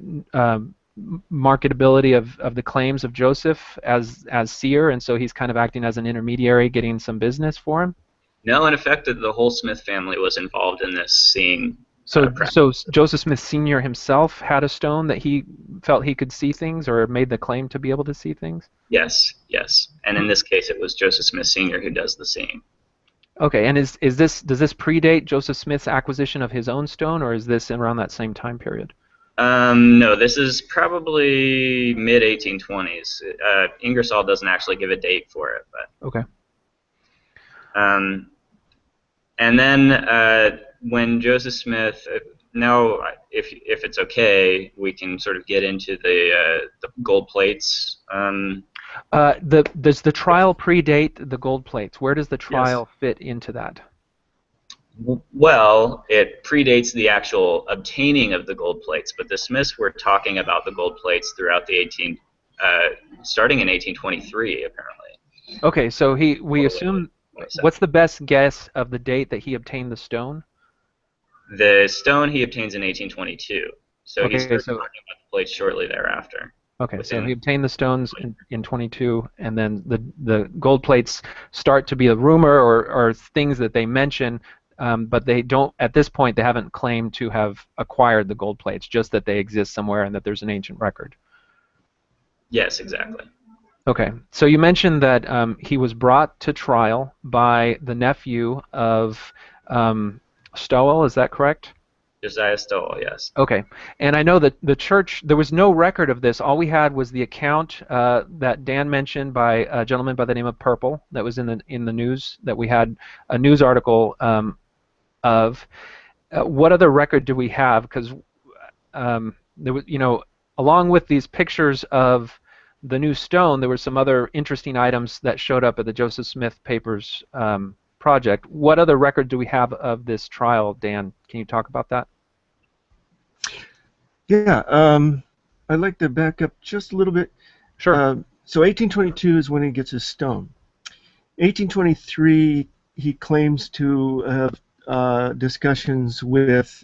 marketability of the claims of Joseph as seer, and so he's kind of acting as an intermediary, getting some business for him? No, in effect, the whole Smith family was involved in this seeing. So Joseph Smith Sr. himself had a stone that he felt he could see things, or made the claim to be able to see things? Yes, yes. And in this case, it was Joseph Smith Sr. who does the seeing. Okay, and does this predate Joseph Smith's acquisition of his own stone, or is this around that same time period? No, this is probably mid-1820s. Ingersoll doesn't actually give a date for it, but. Okay. And then when Joseph Smith, now if it's okay, we can sort of get into the gold plates. Does the trial predate the gold plates? Where does the trial fit into that? Well, it predates the actual obtaining of the gold plates, but the Smiths were talking about the gold plates throughout the starting in 1823, apparently. Okay, so we assume. What's the best guess of the date that he obtained the stone? The stone he obtains in 1822. So he starts talking about the plates shortly thereafter. Okay, so he obtained the stones in 22, and then the gold plates start to be a rumor or things that they mention, but they don't, at this point, they haven't claimed to have acquired the gold plates, just that they exist somewhere and that there's an ancient record. Yes, exactly. Okay, so you mentioned that he was brought to trial by the nephew of Stowell, is that correct? Josiah Stowell, yes. Okay, and I know that the church, there was no record of this. All we had was the account that Dan mentioned by a gentleman by the name of Purple that was in the news, that we had a news article of. What other record do we have? Because there was, along with these pictures of the new stone, there were some other interesting items that showed up at the Joseph Smith Papers project. What other record do we have of this trial, Dan? Can you talk about that? Yeah, I'd like to back up just a little bit. Sure. So 1822 is when he gets his stone. 1823, he claims to have discussions with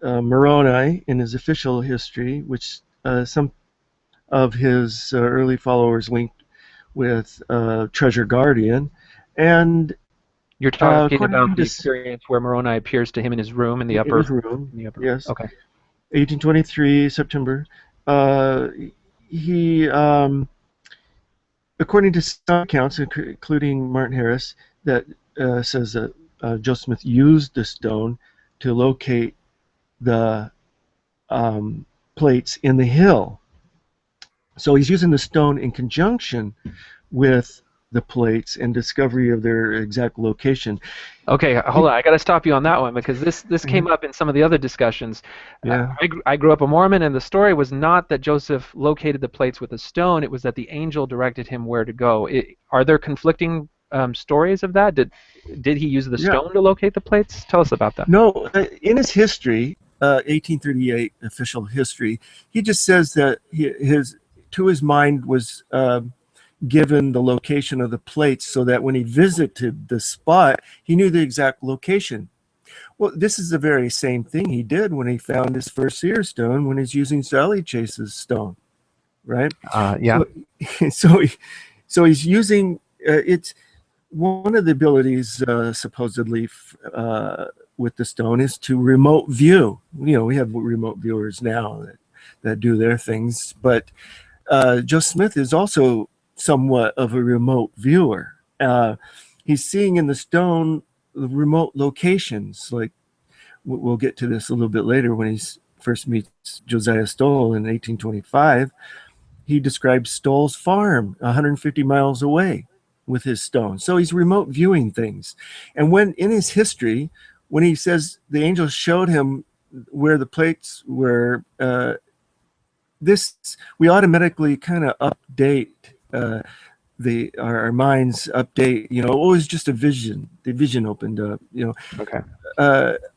Moroni in his official history, which some of his early followers linked with Treasure Guardian, and You're talking according about to the experience where Moroni appears to him in his room in the in his upper. room, In the upper. yes, Okay. 1823 September, uh, he, according to some accounts, including Martin Harris, that says that Joseph Smith used the stone to locate the plates in the hill. So he's using the stone in conjunction with the plates and discovery of their exact location. Okay, hold on. I got to stop you on that one because this came up in some of the other discussions. Yeah. I grew up a Mormon, and the story was not that Joseph located the plates with a stone. It was that the angel directed him where to go. Are there conflicting stories of that? Did he use the Yeah. stone to locate the plates? Tell us about that. No, in his history, 1838 official history, he just says that to his mind was given the location of the plates so that when he visited the spot, he knew the exact location. Well, this is the very same thing he did when he found his first seer-stone when he's using Sally Chase's stone, right? Yeah. So he's using it's one of the abilities supposedly with the stone is to remote view. You know, we have remote viewers now that do their things, but Joseph Smith is also somewhat of a remote viewer. He's seeing in the stone the remote locations. Like we'll get to this a little bit later when he first meets Josiah Stowell in 1825. He describes Stowell's farm 150 miles away with his stone. So he's remote viewing things. And when in his history, when he says the angel showed him where the plates were, we automatically kind of update our minds update. You know, it was just a vision. The vision opened up. You know. Okay.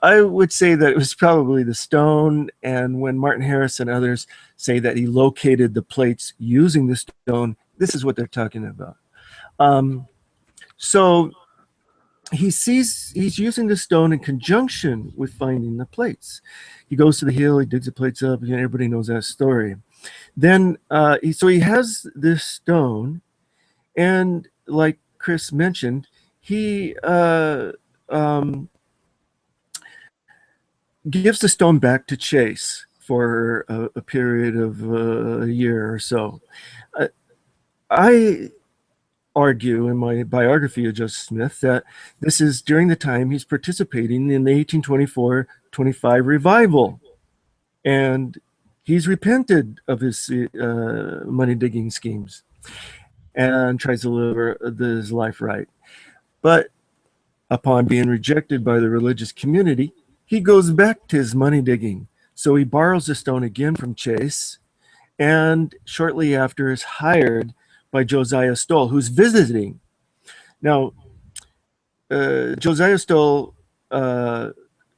I would say that it was probably the stone, and when Martin Harris and others say that he located the plates using the stone, this is what they're talking about. So he's using the stone in conjunction with finding the plates. He goes to the hill, he digs the plates up. You know, everybody knows that story. Then so he has this stone, and like Chris mentioned, he gives the stone back to Chase for a period of a year or so. I argue in my biography of Joseph Smith that this is during the time he's participating in the 1824-25 revival, and he's repented of his money digging schemes and tries to live his life right. But upon being rejected by the religious community, he goes back to his money digging. So he borrows the stone again from Chase, and shortly after is hired by Josiah Stowell, who's visiting. Now, Josiah Stowell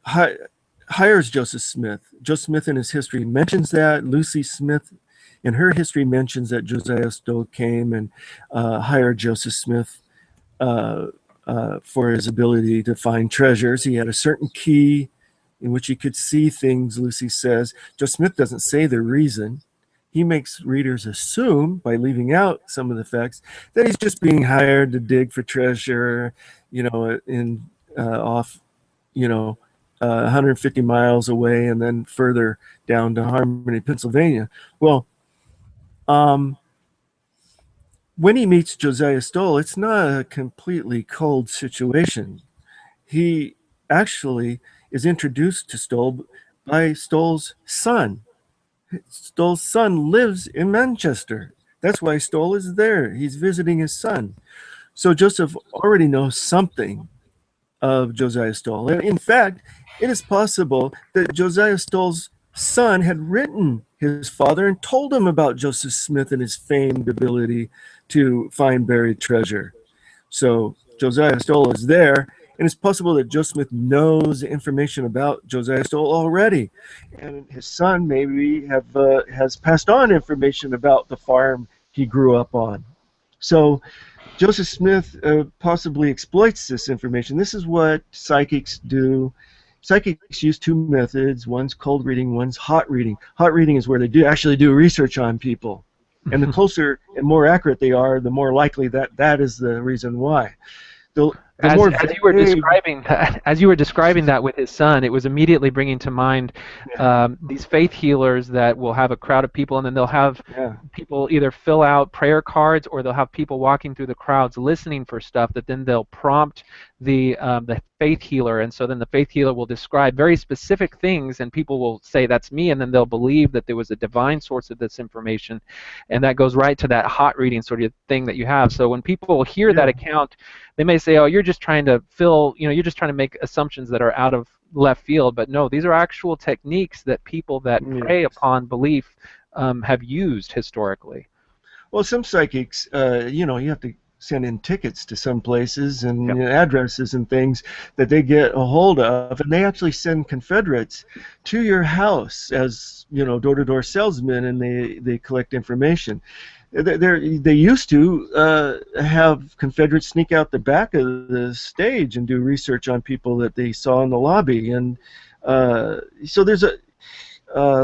hires Joseph Smith. Joseph Smith in his history mentions that. Lucy Smith in her history mentions that Josiah Stowell came and hired Joseph Smith for his ability to find treasures. He had a certain key in which he could see things, Lucy says. Joseph Smith doesn't say the reason. He makes readers assume, by leaving out some of the facts, that he's just being hired to dig for treasure, you know, off, you know, 150 miles away and then further down to Harmony, Pennsylvania. Well, when he meets Josiah Stowell, it's not a completely cold situation. He actually is introduced to Stowell by Stowell's son. Stowell's son lives in Manchester. That's why Stowell is there. He's visiting his son. So Joseph already knows something of Josiah Stowell. In fact, it is possible that Josiah Stowell's son had written his father and told him about Joseph Smith and his famed ability to find buried treasure. So Josiah Stowell is there, and it's possible that Joseph Smith knows information about Josiah Stowell already, and his son maybe has passed on information about the farm he grew up on. So Joseph Smith possibly exploits this information. This is what psychics do. psychics use two methods. One's cold reading, one's hot reading. Hot reading is where they do actually do research on people. And the closer and more accurate they are, the more likely that is the reason why. The As more you were describing as you were describing that with his son, it was immediately bringing to mind these faith healers that will have a crowd of people, and then they'll have people either fill out prayer cards, or they'll have people walking through the crowds listening for stuff that then they'll prompt the faith healer, and so then the faith healer will describe very specific things, and people will say that's me, and then they'll believe that there was a divine source of this information, and that goes right to that hot reading sort of thing that you have. So when people hear that account, they may say, oh, you're just trying to you're just trying to make assumptions that are out of left field. But no, these are actual techniques that people that prey upon belief have used historically. Well, some psychics, you have to send in tickets to some places and addresses and things that they get a hold of, and they actually send Confederates to your house as door-to-door salesmen, and they collect information. They used to have Confederates sneak out the back of the stage and do research on people that they saw in the lobby, and so there's a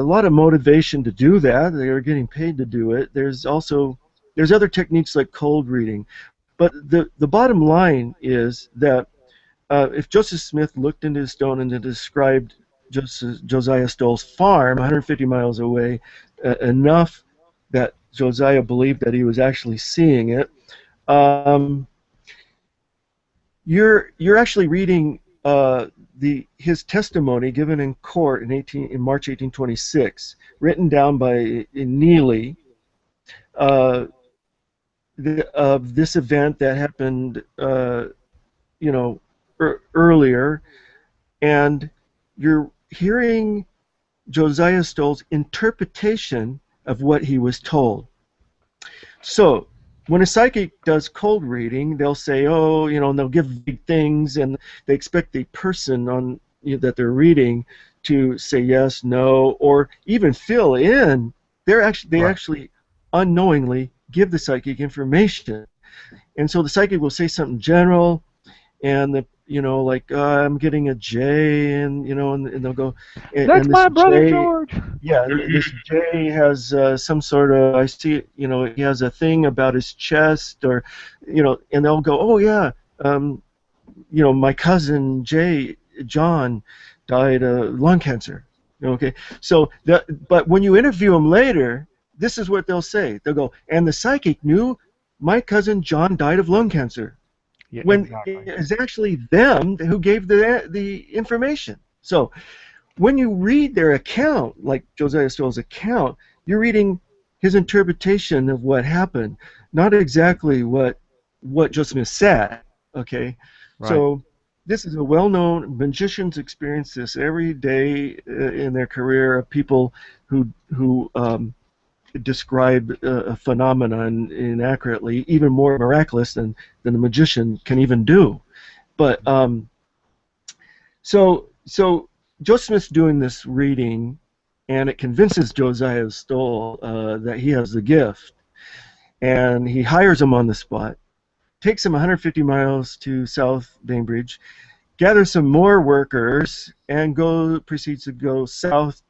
lot of motivation to do that. They are getting paid to do it. There's other techniques like cold reading, but the bottom line is that if Joseph Smith looked into his stone and described Josiah Stowell's farm 150 miles away enough that Josiah believed that he was actually seeing it, you're actually reading his testimony given in court in March 1826, written down by Neely, of this event that happened, earlier, and you're hearing Josiah Stowell's interpretation of what he was told. So when a psychic does cold reading, they'll say, oh, and they'll give big things, and they expect the person that they're reading to say yes, no, or even fill in. They actually unknowingly give the psychic information, and so the psychic will say something general, and like I'm getting a J, and and they'll go, that's and my this brother J, George. Yeah, this J has some sort of, I see, he has a thing about his chest, or, and they'll go, oh yeah, my cousin John died of lung cancer. Okay, so but when you interview them later, this is what they'll say. They'll go, and the psychic knew my cousin John died of lung cancer. Yeah, when exactly. it's actually them who gave the information. So when you read their account, like Josiah Stowell's account, you're reading his interpretation of what happened, not exactly what Joseph Smith said. Okay, Right. So this is a well-known, magicians experience this every day in their career, of people who describe a phenomenon inaccurately, even more miraculous than a magician can even do. But so Joseph Smith's doing this reading, and it convinces Josiah Stowell that he has the gift, and he hires him on the spot, takes him 150 miles to South Bainbridge, gathers some more workers, and proceeds to go south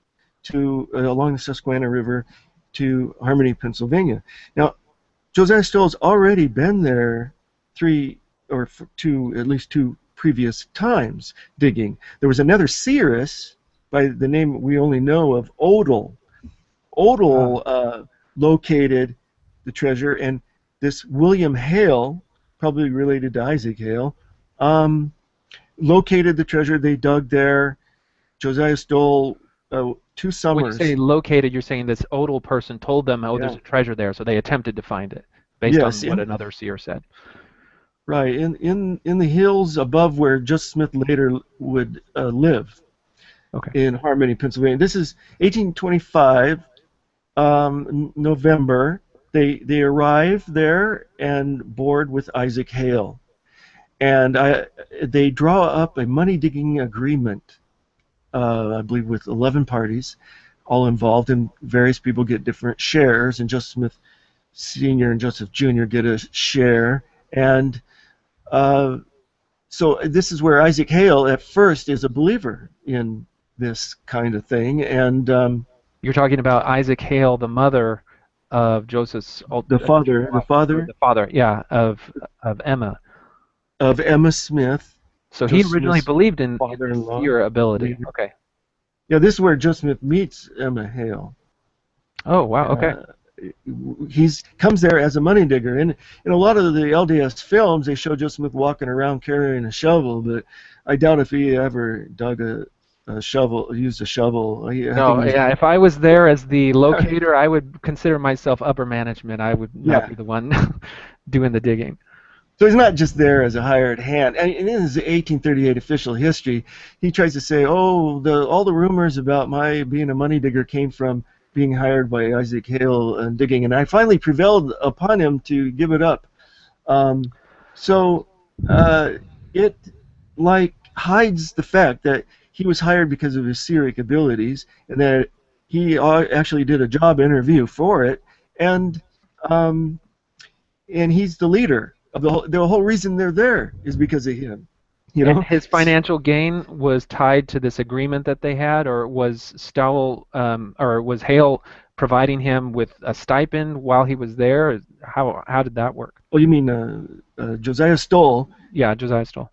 to along the Susquehanna River to Harmony, Pennsylvania. Now, Josiah Stowell's already been there at least two previous times digging. There was another seeress by the name we only know of, Odell. Odell located the treasure, and this William Hale, probably related to Isaac Hale, located the treasure. They dug there. Josiah Stowell, 2 summers. When you say located, you're saying this Odell person told them, oh, there's a treasure there, so they attempted to find it, based on what another seer said. Right, in the hills above where Joseph Smith later would live, in Harmony, Pennsylvania. This is 1825, November. They arrive there and board with Isaac Hale, and they draw up a money-digging agreement, I believe with 11 parties, all involved, and various people get different shares, and Joseph Smith Sr. and Joseph Jr. get a share, and So this is where Isaac Hale at first is a believer in this kind of thing, and You're talking about Isaac Hale, the mother of Joseph's the father, the father, yeah, of Emma. of Emma Smith, So he Joseph originally Smith's believed in the father-in-law. seer ability. Okay. Yeah, this is where Joseph Smith meets Emma Hale. Oh wow. Okay. He's comes there as a money digger. And in a lot of the LDS films, they show Joseph Smith walking around carrying a shovel, but I doubt if he ever dug a shovel, used a shovel. No, yeah. If I was there as the locator, I would consider myself upper management. I would not be the one doing the digging. So he's not just there as a hired hand. And in his 1838 official history, he tries to say, oh, all the rumors about my being a money digger came from being hired by Isaac Hale and digging, and I finally prevailed upon him to give it up. So it like hides the fact that he was hired because of his seeric abilities, and that he actually did a job interview for it, and he's the leader of the whole reason they're there is because of him. You know? And his financial gain was tied to this agreement that they had, or was Stowell, or was Hale providing him with a stipend while he was there? How did that work? Oh, you mean Josiah Stowell? Yeah, Josiah Stowell.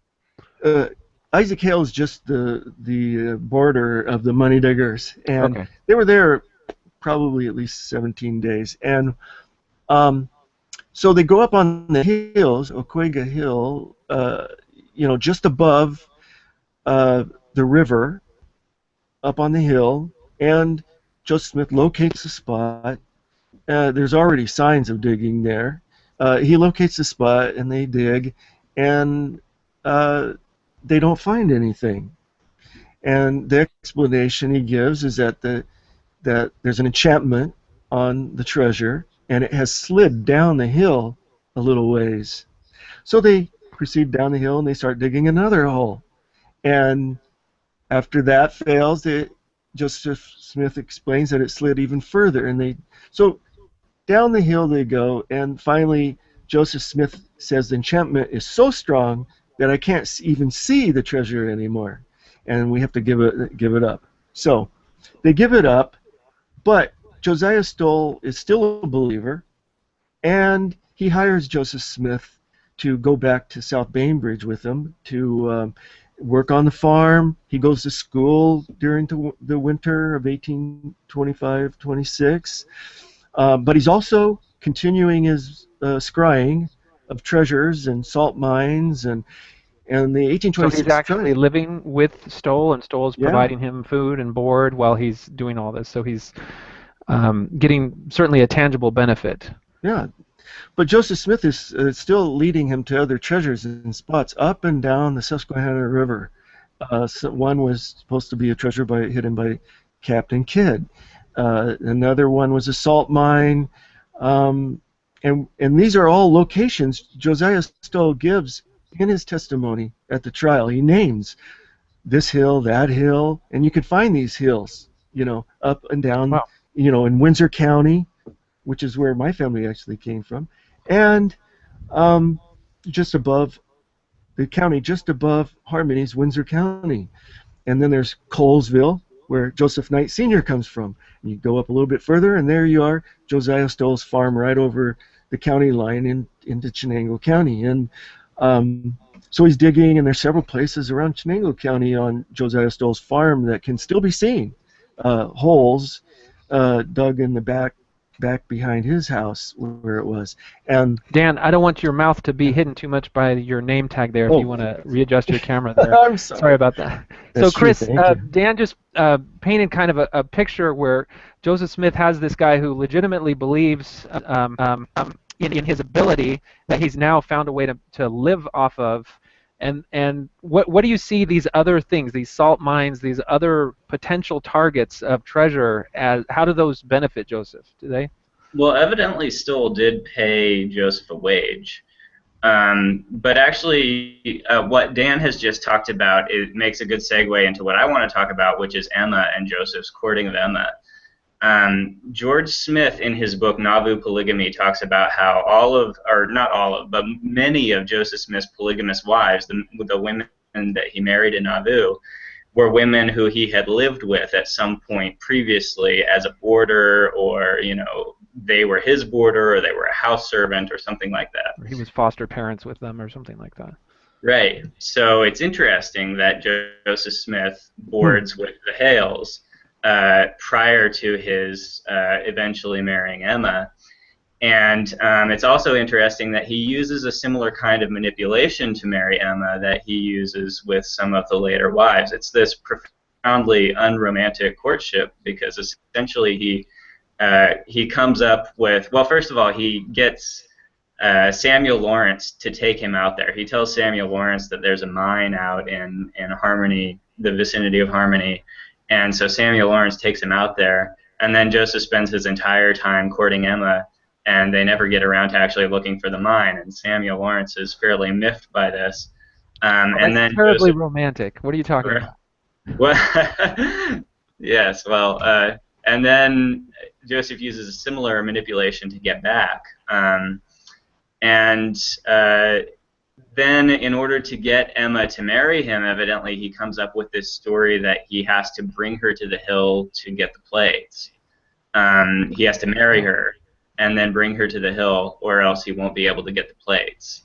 Isaac Hale is just the border of the money diggers, and they were there probably at least 17 days, and so they go up on the hills, Oquega Hill, just above the river, up on the hill, and Joseph Smith locates the spot. There's already signs of digging there. He locates the spot, and they dig, and they don't find anything. And the explanation he gives is that there's an enchantment on the treasure, and it has slid down the hill a little ways. So they proceed down the hill and they start digging another hole. And after that fails, Joseph Smith explains that it slid even further. So down the hill they go, and finally Joseph Smith says the enchantment is so strong that I can't even see the treasure anymore, and we have to give it up. So they give it up, but Josiah Stowell is still a believer, and he hires Joseph Smith to go back to South Bainbridge with him to work on the farm. He goes to school during the winter of 1825-26, but he's also continuing his scrying of treasures and salt mines, and the 1826. So he's actually living with Stowell, and Stowell's providing him food and board while he's doing all this. So he's getting certainly a tangible benefit. Yeah, but Joseph Smith is still leading him to other treasures and spots up and down the Susquehanna River. So one was supposed to be a treasure hidden by Captain Kidd. Another one was a salt mine, and these are all locations Josiah Stowell gives in his testimony at the trial. He names this hill, that hill, and you can find these hills, up and down. Wow. In Windsor County, which is where my family actually came from, and just above the county, just above Harmony's Windsor County. And then there's Colesville, where Joseph Knight Sr. comes from. And you go up a little bit further, and there you are, Josiah Stowell's farm right over the county line into Chenango County. And so he's digging, and there's several places around Chenango County on Josiah Stowell's farm that can still be seen. Holes dug in the back behind his house where it was. And Dan, I don't want your mouth to be hidden too much by your name tag there. If you want to readjust your camera there. I'm sorry about that. That's so Chris, true, Dan just painted kind of a picture where Joseph Smith has this guy who legitimately believes in his ability that he's now found a way to live off of. And what do you see these other things, these salt mines, these other potential targets of treasure, as how do those benefit Joseph? Do they? Well, evidently Stowell did pay Joseph a wage. But actually, what Dan has just talked about, it makes a good segue into what I want to talk about, which is Emma and Joseph's courting of Emma. George Smith, in his book Nauvoo Polygamy, talks about how not all of, but many of Joseph Smith's polygamous wives, the women that he married in Nauvoo, were women who he had lived with at some point previously as a boarder, or they were his boarder, or they were a house servant, or something like that. Or he was foster parents with them, or something like that. Right. So it's interesting that Joseph Smith boards with the Hales prior to his eventually marrying Emma. And it's also interesting that he uses a similar kind of manipulation to marry Emma that he uses with some of the later wives. It's this profoundly unromantic courtship, because essentially he comes up with, well, first of all, he gets Samuel Lawrence to take him out there. He tells Samuel Lawrence that there's a mine out in Harmony, the vicinity of Harmony, and so Samuel Lawrence takes him out there, and then Joseph spends his entire time courting Emma, and they never get around to actually looking for the mine, and Samuel Lawrence is fairly miffed by this. And then terribly romantic. What are you talking about? Well, yes, well, and then Joseph uses a similar manipulation to get back. Then in order to get Emma to marry him, evidently he comes up with this story that he has to bring her to the hill to get the plates. He has to marry her and then bring her to the hill, or else he won't be able to get the plates.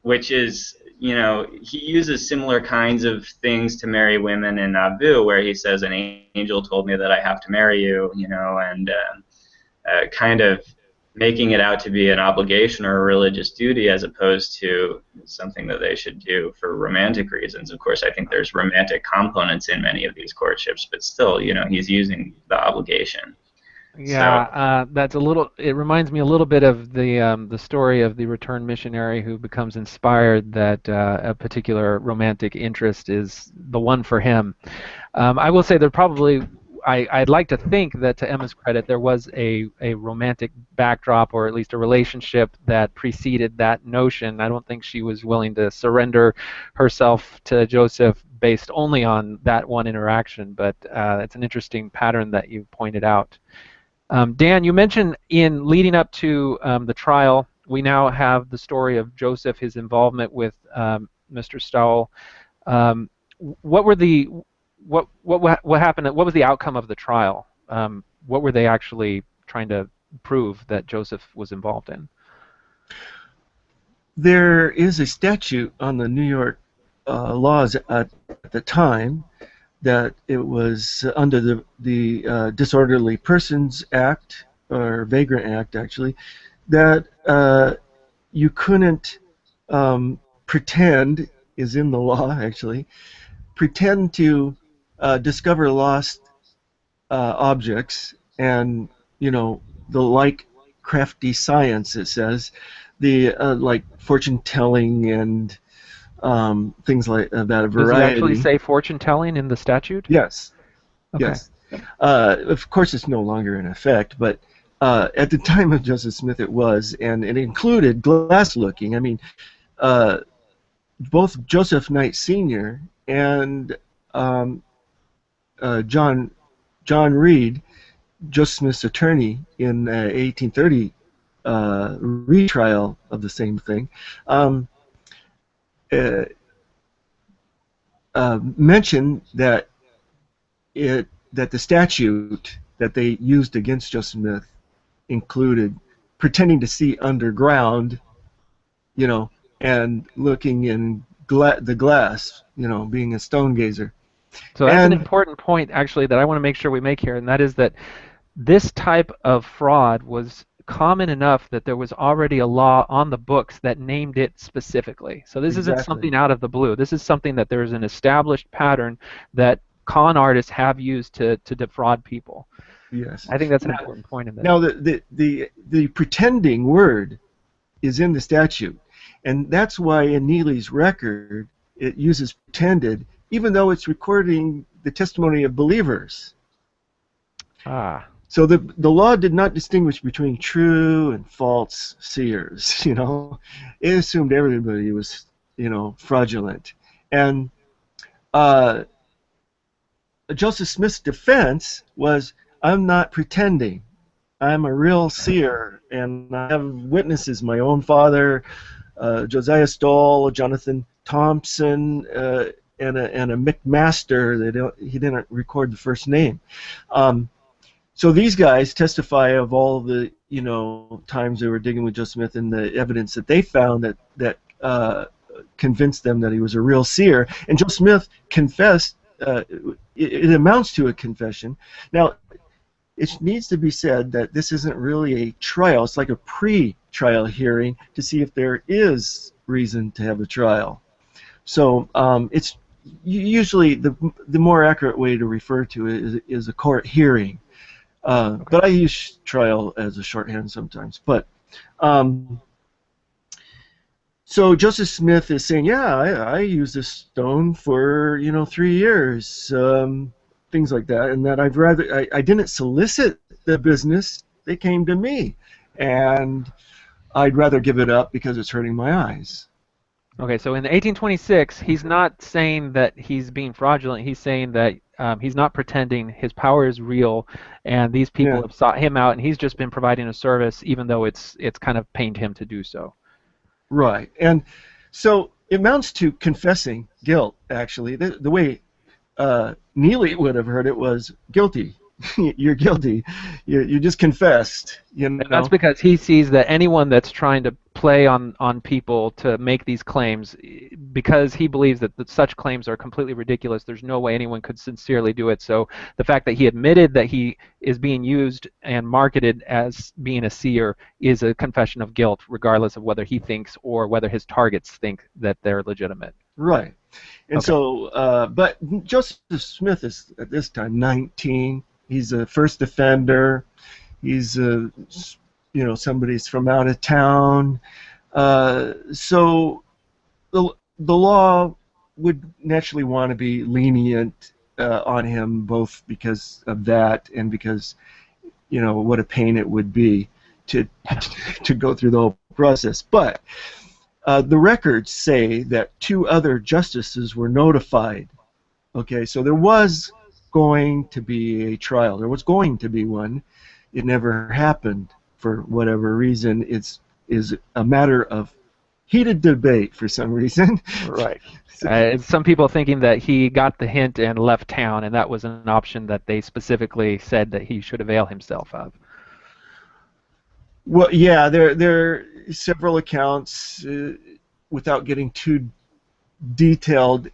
Which is, he uses similar kinds of things to marry women in Nauvoo, where he says, an angel told me that I have to marry you, and kind of making it out to be an obligation or a religious duty, as opposed to something that they should do for romantic reasons. Of course, I think there's romantic components in many of these courtships, but still, he's using the obligation. Yeah, that's a little. It reminds me a little bit of the story of the returned missionary who becomes inspired that a particular romantic interest is the one for him. I will say there probably. I'd like to think that, to Emma's credit, there was a romantic backdrop, or at least a relationship that preceded that notion. I don't think she was willing to surrender herself to Joseph based only on that one interaction, but it's an interesting pattern that you pointed out. Dan, you mentioned in leading up to the trial, we now have the story of Joseph, his involvement with Mr. Stowell. What were the what happened? What was the outcome of the trial? What were they actually trying to prove that Joseph was involved in? There is a statute on the New York laws at the time that it was under the Disorderly Persons Act, or Vagrant Act, actually, that you couldn't pretend, is in the law actually, pretend to discover lost objects and, the like crafty science, it says, the like fortune telling and things like that variety. Does it actually say fortune telling in the statute? Yes. Okay. Yes. Of course, it's no longer in effect, but at the time of Joseph Smith, it was, and it included glass looking. I mean, both Joseph Knight Sr. and John Reed, Joseph Smith's attorney in 1830 retrial of the same thing, mentioned that the statute that they used against Joseph Smith included pretending to see underground, and looking in the glass, being a stone gazer. So that's an important point, actually, that I want to make sure we make here, and that is that this type of fraud was common enough that there was already a law on the books that named it specifically. So this isn't something out of the blue. This is something that there is an established pattern that con artists have used to defraud people. Yes. I think that's an important point in this. Now, the pretending word is in the statute, and that's why in Neely's record it uses pretended, even though it's recording the testimony of believers. Ah. So the law did not distinguish between true and false seers. It assumed everybody was, fraudulent, and Joseph Smith's defense was, I'm not pretending. I'm a real seer, and I have witnesses, my own father, Josiah Stowell, Jonathan Thompson, and a McMaster. He didn't record the first name. So these guys testify of all the times they were digging with Joseph Smith and the evidence that they found that convinced them that he was a real seer. And Joseph Smith confessed. It amounts to a confession. Now, it needs to be said that this isn't really a trial. It's like a pre-trial hearing to see if there is reason to have a trial. So it's usually the more accurate way to refer to it is a court hearing. Okay. But I use trial as a shorthand sometimes. But so Joseph Smith is saying, yeah, I used this stone for 3 years, things like that, and that I didn't solicit the business; they came to me, and I'd rather give it up because it's hurting my eyes. Okay, so in 1826, he's not saying that he's being fraudulent. He's saying that he's not pretending. His power is real, and these people have sought him out, and he's just been providing a service, even though it's kind of pained him to do so. Right, and so it amounts to confessing guilt. Actually, the way Neely would have heard it was guilty. You're guilty. You just confessed. And that's because he sees that anyone that's trying to play on people to make these claims, because he believes that such claims are completely ridiculous. There's no way anyone could sincerely do it. So the fact that he admitted that he is being used and marketed as being a seer is a confession of guilt, regardless of whether he thinks or whether his targets think that they're legitimate. Right. And Okay. so, but Joseph Smith is at this time 19. He's a first offender. He's somebody's from out of town. So the law would naturally want to be lenient on him, both because of that and because what a pain it would be to go through the whole process. But the records say that 2 other justices were notified. Okay, so there was going to be a trial. There was going to be one. It never happened for whatever reason. It's a matter of heated debate for some reason. Right. Some people thinking that he got the hint and left town, and that was an option that they specifically said that he should avail himself of. Well, yeah, there are several accounts, without getting too detailed,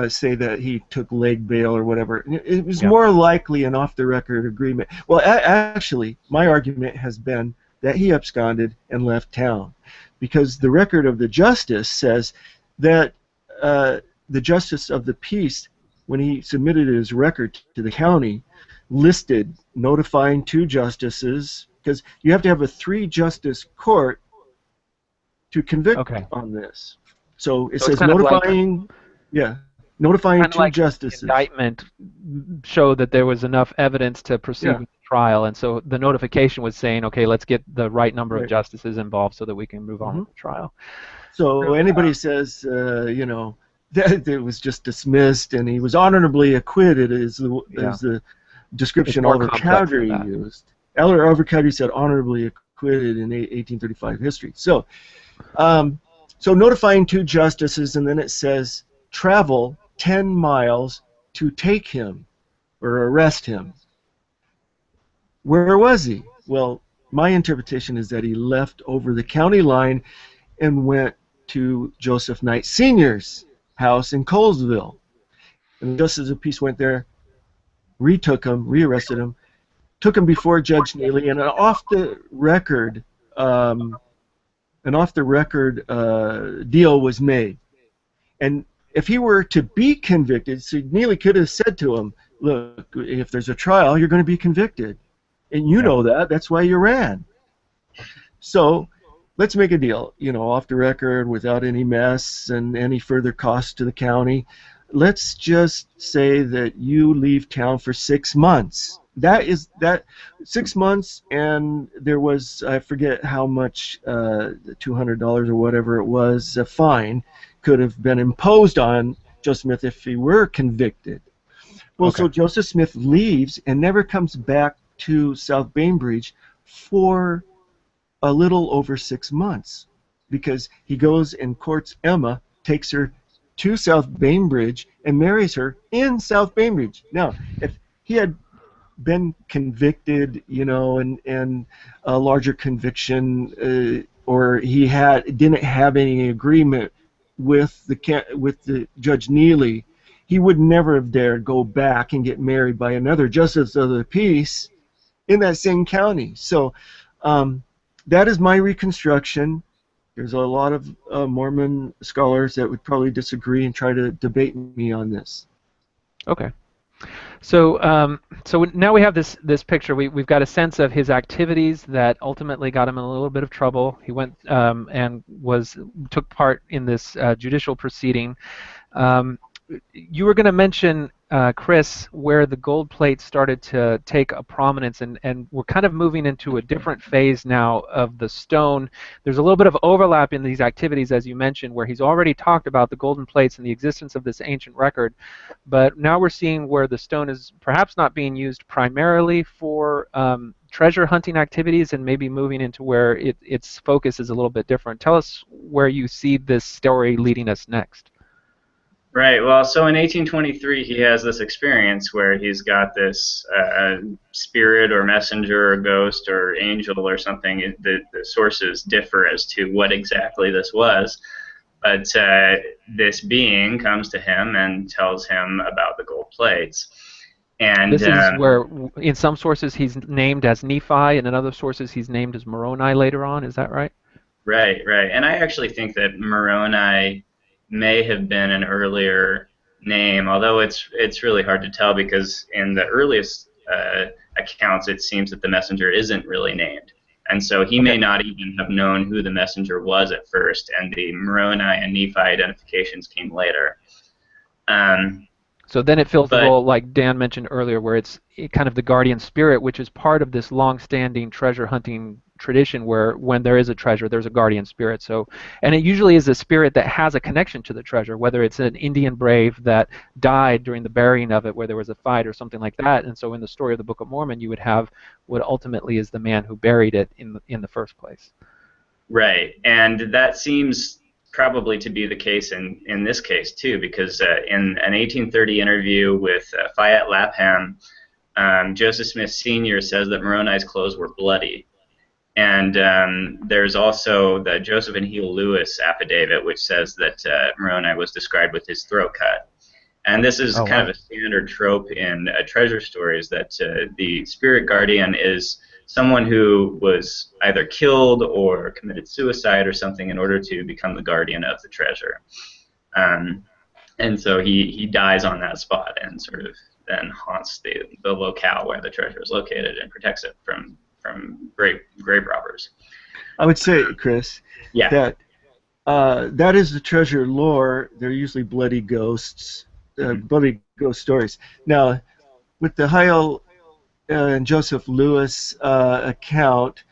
say that he took leg bail or whatever. It was more likely an off-the-record agreement. Well, actually, my argument has been that he absconded and left town, because the record of the justice says that the justice of the peace, when he submitted his record to the county, listed notifying 2 justices, because you have to have a 3-justice court to convict on this. So it says notifying, notifying 2 justices. The indictment showed that there was enough evidence to proceed with the trial, and so the notification was saying, okay, let's get the right number of justices involved so that we can move on with the trial. So anybody says, that it was just dismissed and he was honorably acquitted is the description Oliver Cowdery used. Oliver Cowdery said honorably acquitted in 1835 history. So, so notifying 2 justices, and then it says travel 10 miles to take him or arrest him. Where was he? Well, my interpretation is that he left over the county line and went to Joseph Knight Sr.'s house in Colesville. And the justice of peace went there, retook him, rearrested him, took him before Judge Neely, and an off-the-record deal was made. And if he were to be convicted, so Neely could have said to him, look, if there's a trial, you're going to be convicted. And you know that. That's why you ran. So let's make a deal, off the record, without any mess and any further cost to the county. Let's just say that you leave town for 6 months. That 6 months, and there was, I forget how much, $200 or whatever it was, a fine could have been imposed on Joseph Smith if he were convicted. Well, so Joseph Smith leaves and never comes back to South Bainbridge for a little over 6 months, because he goes and courts Emma, takes her to South Bainbridge, and marries her in South Bainbridge. Now, if he had been convicted, and a larger conviction, or he didn't have any agreement with the Judge Neely, he would never have dared go back and get married by another justice of the peace in that same county. So that is my reconstruction. There's a lot of Mormon scholars that would probably disagree and try to debate me on this. Okay. So so now we have this picture. We've got a sense of his activities that ultimately got him in a little bit of trouble. He went and took part in this judicial proceeding. You were going to mention, Chris, where the gold plate started to take a prominence, and we're kind of moving into a different phase now of the stone. There's a little bit of overlap in these activities, as you mentioned, where he's already talked about the golden plates and the existence of this ancient record, but now we're seeing where the stone is perhaps not being used primarily for treasure hunting activities, and maybe moving into where its focus is a little bit different. Tell us where you see this story leading us next. Right. Well, so in 1823, he has this experience where he's got this spirit or messenger or ghost or angel or something. The sources differ as to what exactly this was. But this being comes to him and tells him about the gold plates. And this is where, in some sources, he's named as Nephi, and in other sources, he's named as Moroni later on. Is that right? Right, right. And I actually think that Moroni may have been an earlier name, although it's really hard to tell, because in the earliest accounts it seems that the messenger isn't really named, and so he may not even have known who the messenger was at first, and the Moroni and Nephi identifications came later. So then it fills the role, like Dan mentioned earlier, where it's kind of the guardian spirit, which is part of this long-standing treasure hunting tradition, where when there is a treasure, there's a guardian spirit. So, and it usually is a spirit that has a connection to the treasure, whether it's an Indian brave that died during the burying of it, where there was a fight or something like that. And so in the story of the Book of Mormon, you would have what ultimately is the man who buried it in the first place. Right, and that seems probably to be the case in this case too, because in an 1830 interview with Fayette Lapham, Joseph Smith Sr. says that Moroni's clothes were bloody. And there's also the Joseph and Heal Lewis affidavit, which says that Moroni was described with his throat cut. And this is kind of a standard trope in treasure stories, that the spirit guardian is someone who was either killed or committed suicide or something in order to become the guardian of the treasure. And so he dies on that spot and sort of then haunts the locale where the treasure is located and protects it from grave robbers. I would say, Chris, that that is the treasure lore. They're usually bloody ghosts, bloody ghost stories. Now, with the Hale and Joseph Lewis account,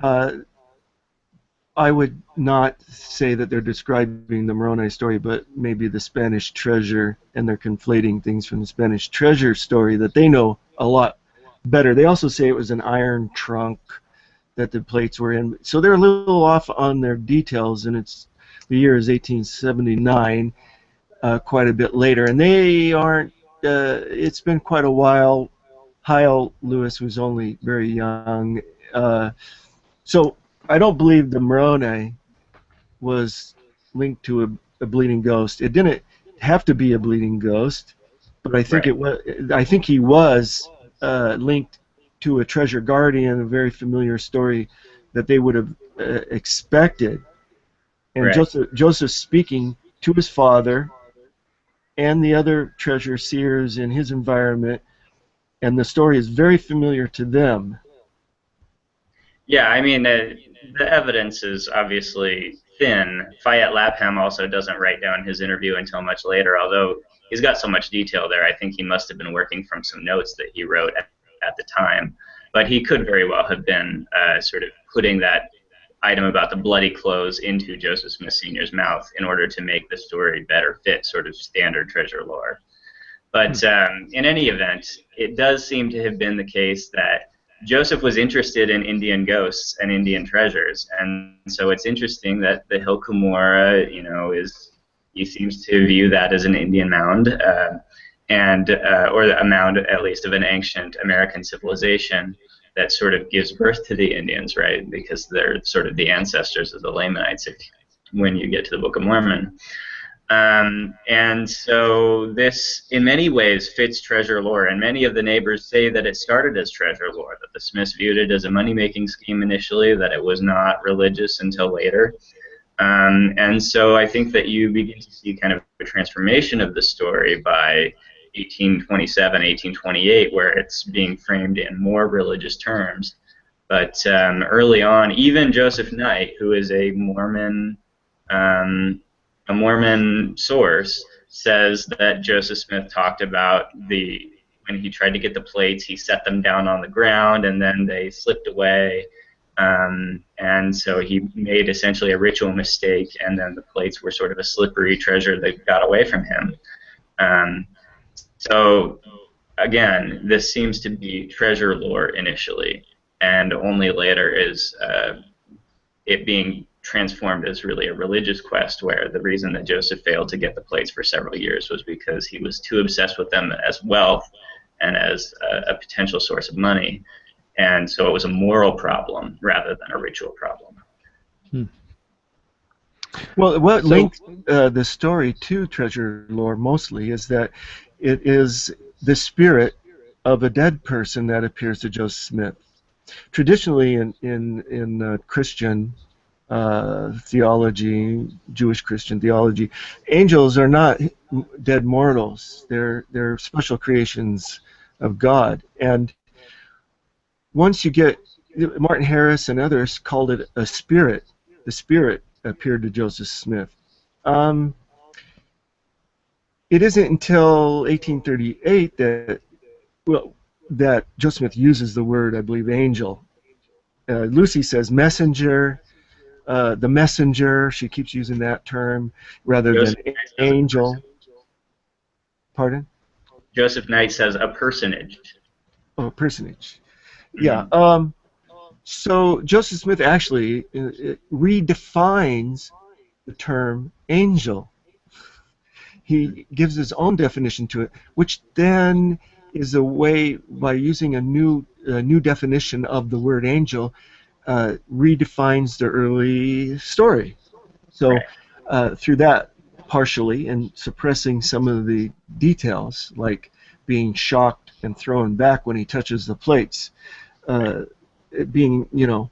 I would not say that they're describing the Moroni story, but maybe the Spanish treasure, and they're conflating things from the Spanish treasure story that they know a lot better. They also say it was an iron trunk that the plates were in, so they're a little off on their details, and the year is 1879, quite a bit later, and they aren't. It's been quite a while. Hale Lewis was only very young, so I don't believe the Moroni was linked to a bleeding ghost. It didn't have to be a bleeding ghost, but I think it was. I think he was linked to a treasure guardian, a very familiar story that they would have expected. And Joseph speaking to his father and the other treasure seers in his environment, and the story is very familiar to them. Yeah, I mean, the evidence is obviously thin. Fayette Lapham also doesn't write down his interview until much later, although he's got so much detail there. I think he must have been working from some notes that he wrote at the time. But he could very well have been sort of putting that item about the bloody clothes into Joseph Smith Sr.'s mouth in order to make the story better fit sort of standard treasure lore. But in any event, it does seem to have been the case that Joseph was interested in Indian ghosts and Indian treasures, and so it's interesting that the Hill Cumorah, he seems to view that as an Indian mound, or a mound at least of an ancient American civilization that sort of gives birth to the Indians, right? Because they're sort of the ancestors of the Lamanites when you get to the Book of Mormon. And so this, in many ways, fits treasure lore, and many of the neighbors say that it started as treasure lore, that the Smiths viewed it as a money-making scheme initially, that it was not religious until later. And so I think that you begin to see kind of a transformation of the story by 1827, 1828, where it's being framed in more religious terms. But early on, even Joseph Knight, who is a Mormon source, says that Joseph Smith talked about when he tried to get the plates, he set them down on the ground and then they slipped away. And so he made essentially a ritual mistake, and then the plates were sort of a slippery treasure that got away from him. So again, this seems to be treasure lore initially, and only later is it being transformed as really a religious quest, where the reason that Joseph failed to get the plates for several years was because he was too obsessed with them as wealth and as a potential source of money. And so it was a moral problem rather than a ritual problem. Well, what links the story to treasure lore mostly is that it is the spirit of a dead person that appears to Joseph Smith. Traditionally, in Christian theology, Jewish Christian theology, angels are not dead mortals. They're special creations of God. And once you get, Martin Harris and others called it a spirit. The spirit appeared to Joseph Smith. It isn't until 1838 that Joseph Smith uses the word, I believe, angel. Lucy says messenger. The messenger, she keeps using that term rather than angel. Pardon? Joseph Knight says a personage. Oh, personage. Yeah. So Joseph Smith actually redefines the term angel. He gives his own definition to it, which then is a way, by using a new definition of the word angel, redefines the early story. So through that, partially, and suppressing some of the details, like being shocked and thrown back when he touches the plates, being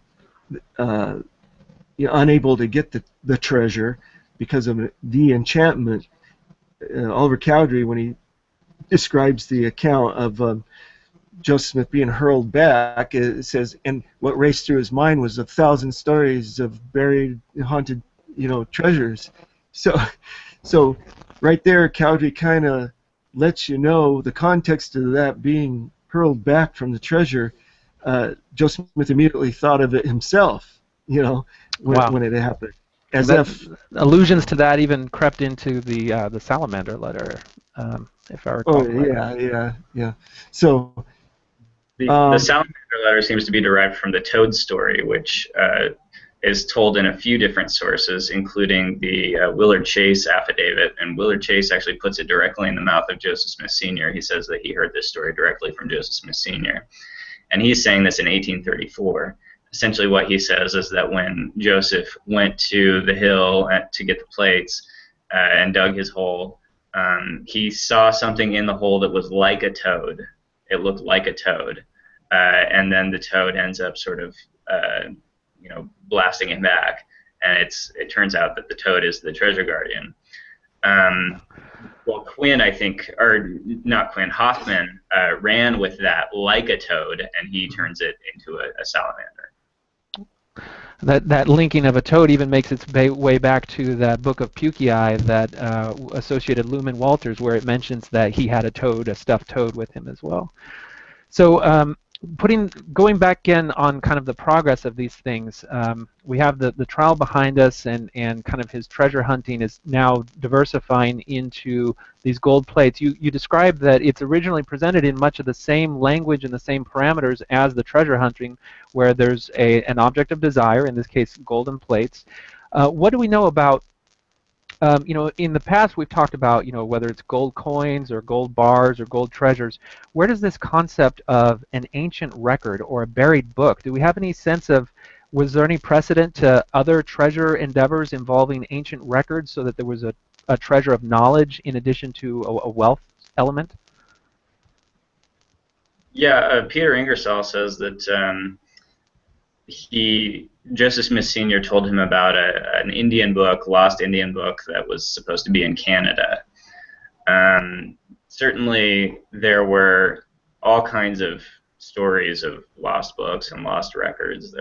unable to get the treasure because of the enchantment. Oliver Cowdery, when he describes the account of Joseph Smith being hurled back, it says, and what raced through his mind was 1,000 stories of buried, haunted, treasures. So right there, Cowdery kind of lets you know the context of that being hurled back from the treasure. Joseph Smith immediately thought of it himself, when it happened. As if allusions to that even crept into the Salamander letter, if I recall. Oh yeah. So the Salamander letter seems to be derived from the Toad story, which is told in a few different sources, including the Willard Chase affidavit. And Willard Chase actually puts it directly in the mouth of Joseph Smith Sr. He says that he heard this story directly from Joseph Smith Sr. And he's saying this in 1834. Essentially what he says is that when Joseph went to the hill to get the plates and dug his hole, he saw something in the hole that was like a toad. It looked like a toad. And then the toad ends up sort of blasting him back. And it turns out that the toad is the treasure guardian. Well, Quinn, I think, or not Quinn, Hoffman ran with that like a toad, and he turns it into a salamander. That linking of a toad even makes its way back to that book of Pucei that associated Lumen Walters, where it mentions that he had a toad, a stuffed toad, with him as well. So going back in on kind of the progress of these things, we have the trial behind us, and kind of his treasure hunting is now diversifying into these gold plates. You described that it's originally presented in much of the same language and the same parameters as the treasure hunting, where there's an object of desire, in this case golden plates. What do we know about in the past we've talked about, whether it's gold coins or gold bars or gold treasures. Where does this concept of an ancient record or a buried book, do we have any sense of, was there any precedent to other treasure endeavors involving ancient records so that there was a treasure of knowledge in addition to a wealth element? Yeah, Peter Ingersoll says that Joseph Smith Sr. told him about an Indian book, lost Indian book, that was supposed to be in Canada. Certainly, there were all kinds of stories of lost books and lost records.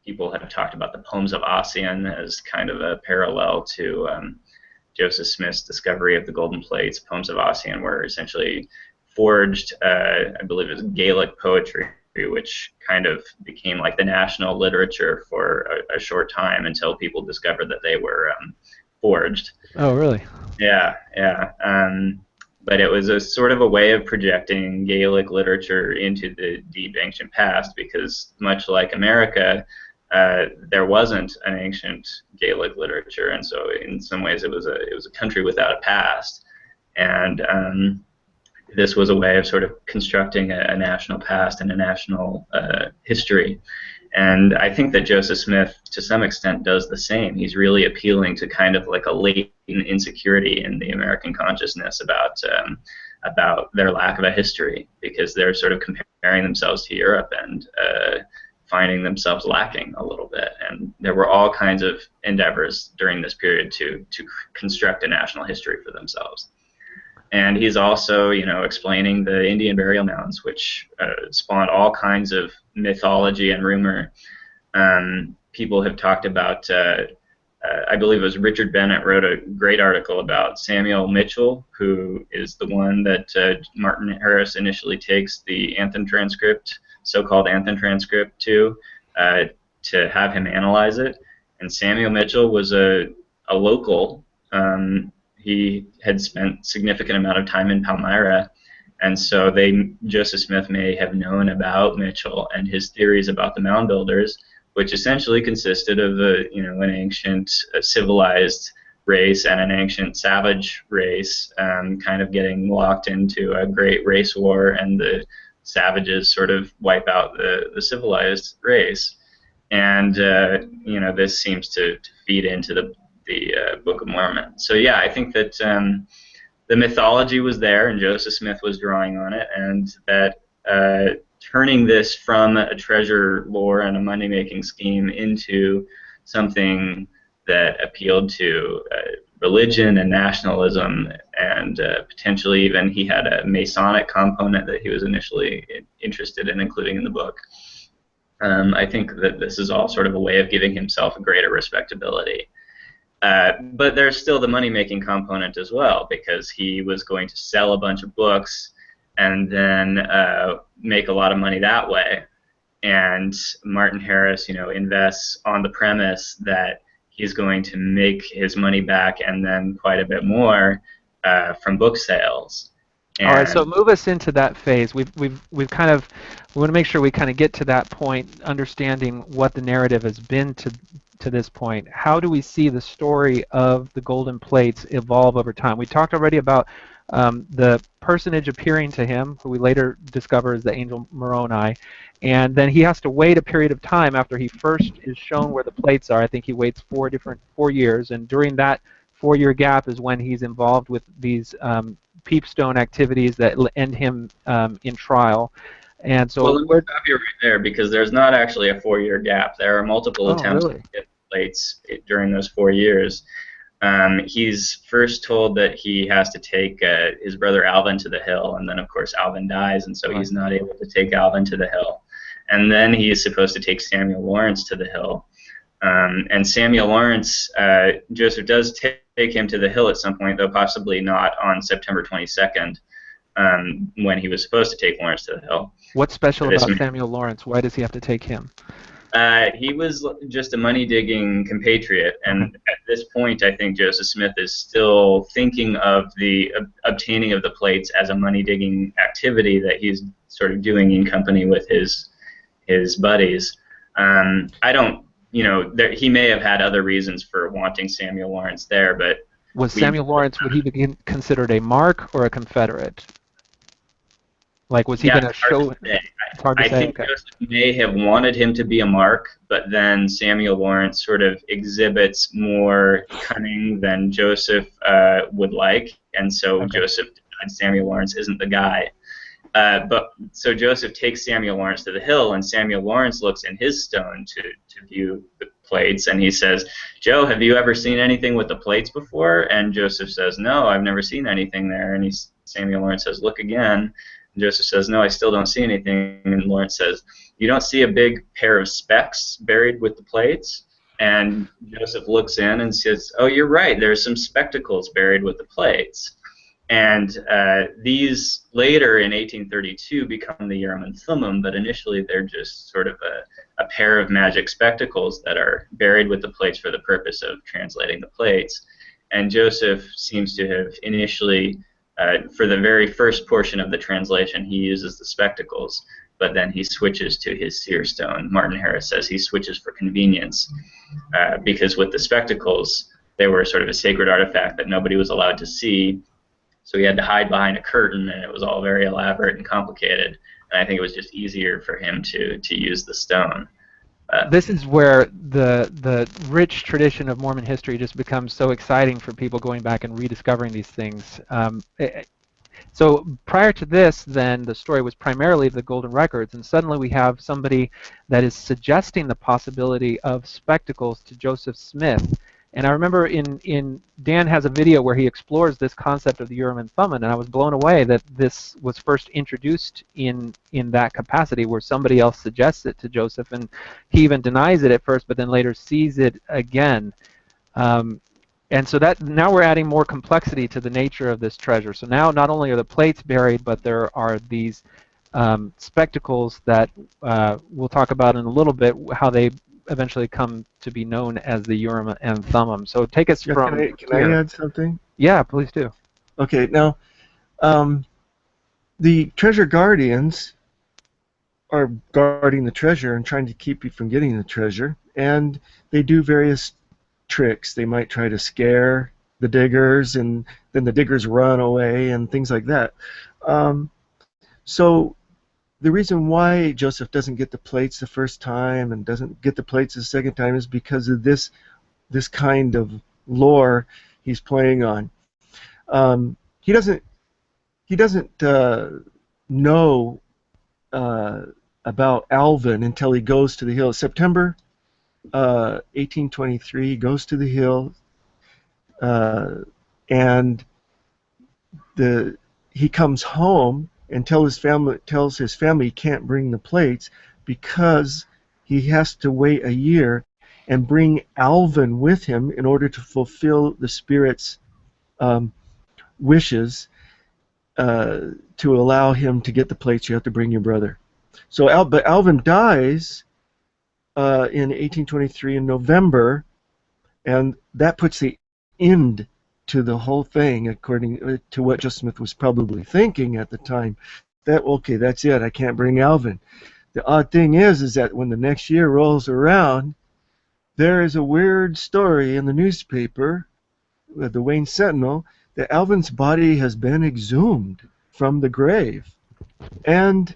People have talked about the poems of Ossian as kind of a parallel to Joseph Smith's discovery of the golden plates. Poems of Ossian were essentially forged, I believe it was Gaelic poetry, which kind of became like the national literature for a short time until people discovered that they were forged. Oh, really? Yeah, yeah. But it was a sort of a way of projecting Gaelic literature into the deep ancient past, because much like America, there wasn't an ancient Gaelic literature, and so in some ways it was a country without a past, and this was a way of sort of constructing a national past and a national history. And I think that Joseph Smith, to some extent, does the same. He's really appealing to kind of like a latent insecurity in the American consciousness about their lack of a history, because they're sort of comparing themselves to Europe and finding themselves lacking a little bit. And there were all kinds of endeavors during this period to construct a national history for themselves. And he's also, explaining the Indian burial mounds, which spawned all kinds of mythology and rumor. People have talked about, I believe it was Richard Bennett wrote a great article about Samuel Mitchell, who is the one that Martin Harris initially takes the Anthon transcript, so-called Anthon transcript, to have him analyze it. And Samuel Mitchell was a local. He had spent significant amount of time in Palmyra, and so Joseph Smith may have known about Mitchell and his theories about the mound builders, which essentially consisted of an ancient civilized race and an ancient savage race, kind of getting locked into a great race war, and the savages sort of wipe out the civilized race. And this seems to feed into the Book of Mormon. So yeah, I think that the mythology was there, and Joseph Smith was drawing on it, and that turning this from a treasure lore and a money-making scheme into something that appealed to religion and nationalism, and potentially even he had a Masonic component that he was initially interested in including in the book. I think that this is all sort of a way of giving himself a greater respectability. But there's still the money-making component as well, because he was going to sell a bunch of books and then make a lot of money that way. And Martin Harris, invests on the premise that he's going to make his money back and then quite a bit more from book sales. And all right, so move us into that phase. We want to make sure we kind of get to that point, understanding what the narrative has been to this point. How do we see the story of the golden plates evolve over time? We talked already about the personage appearing to him, who we later discover is the angel Moroni, and then he has to wait a period of time after he first is shown where the plates are. I think he waits 4 years, and during that 4-year gap is when he's involved with these peepstone activities that end him in trial. And so, well, let me stop you right there, because there's not actually a 4-year gap. There are multiple attempts to get plates during those 4 years. He's first told that he has to take his brother Alvin to the hill, and then of course Alvin dies, and so he's not able to take Alvin to the hill. And then he is supposed to take Samuel Lawrence to the hill. And Samuel Lawrence, Joseph does take him to the hill at some point, though possibly not on September 22nd. when he was supposed to take Lawrence to the hill. What's special about Samuel Lawrence? Why does he have to take him? He was just a money-digging compatriot, and at this point, I think Joseph Smith is still thinking of the obtaining of the plates as a money-digging activity that he's sort of doing in company with his buddies. I don't, he may have had other reasons for wanting Samuel Lawrence there, but was Samuel Lawrence, would he be considered a mark or a Confederate? Like, was he going to show? I think Joseph may have wanted him to be a mark, but then Samuel Lawrence sort of exhibits more cunning than Joseph would like, and so Joseph decides Samuel Lawrence isn't the guy. So Joseph takes Samuel Lawrence to the hill, and Samuel Lawrence looks in his stone to view the plates, and he says, "Joe, have you ever seen anything with the plates before?" And Joseph says, "No, I've never seen anything there." And Samuel Lawrence says, "Look again." And Joseph says, "No, I still don't see anything." And Lawrence says, "You don't see a big pair of specks buried with the plates?" And Joseph looks in and says, "Oh, you're right. There's some spectacles buried with the plates." And these later in 1832 become the Urim and Thummim, but initially they're just sort of a pair of magic spectacles that are buried with the plates for the purpose of translating the plates. And Joseph seems to have initially, for the very first portion of the translation, he uses the spectacles, but then he switches to his seer-stone. Martin Harris says he switches for convenience, because with the spectacles, they were sort of a sacred artifact that nobody was allowed to see. So he had to hide behind a curtain, and it was all very elaborate and complicated. And I think it was just easier for him to use the stone. This is where the rich tradition of Mormon history just becomes so exciting for people going back and rediscovering these things. So prior to this, then, the story was primarily the Golden Records, and suddenly we have somebody that is suggesting the possibility of spectacles to Joseph Smith. And I remember Dan has a video where he explores this concept of the Urim and Thummim, and I was blown away that this was first introduced in that capacity, where somebody else suggests it to Joseph, and he even denies it at first, but then later sees it again. And so that now we're adding more complexity to the nature of this treasure. So now not only are the plates buried, but there are these spectacles that we'll talk about in a little bit, how they eventually come to be known as the Urim and Thummim. So take us from Can I add something? Yeah, please do. Okay, now the treasure guardians are guarding the treasure and trying to keep you from getting the treasure, and they do various tricks. They might try to scare the diggers, and then the diggers run away and things like that. So the reason why Joseph doesn't get the plates the first time and doesn't get the plates the second time is because of this kind of lore he's playing on. He doesn't know about Alvin until he goes to the hill. September 1823, he goes to the hill, and he comes home and tells his family he can't bring the plates because he has to wait a year and bring Alvin with him in order to fulfill the Spirit's wishes to allow him to get the plates. You have to bring your brother. So, but Alvin dies in 1823 in November, and that puts the end to the whole thing, according to what Joseph Smith was probably thinking at the time. That, okay, that's it, I can't bring Alvin. The odd thing is that when the next year rolls around, there is a weird story in the newspaper, the Wayne Sentinel, that Alvin's body has been exhumed from the grave. And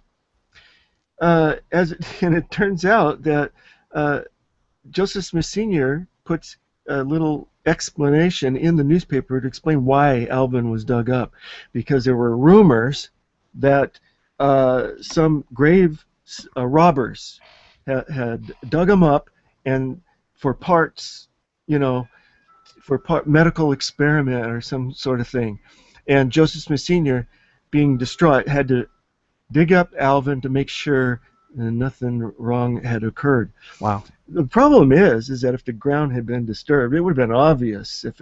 it turns out that Joseph Smith Sr. puts a little explanation in the newspaper to explain why Alvin was dug up, because there were rumors that some grave robbers had dug him up, and for parts, medical experiment or some sort of thing. And Joseph Smith Sr., being distraught, had to dig up Alvin to make sure nothing wrong had occurred. Wow. The problem is that if the ground had been disturbed, it would have been obvious if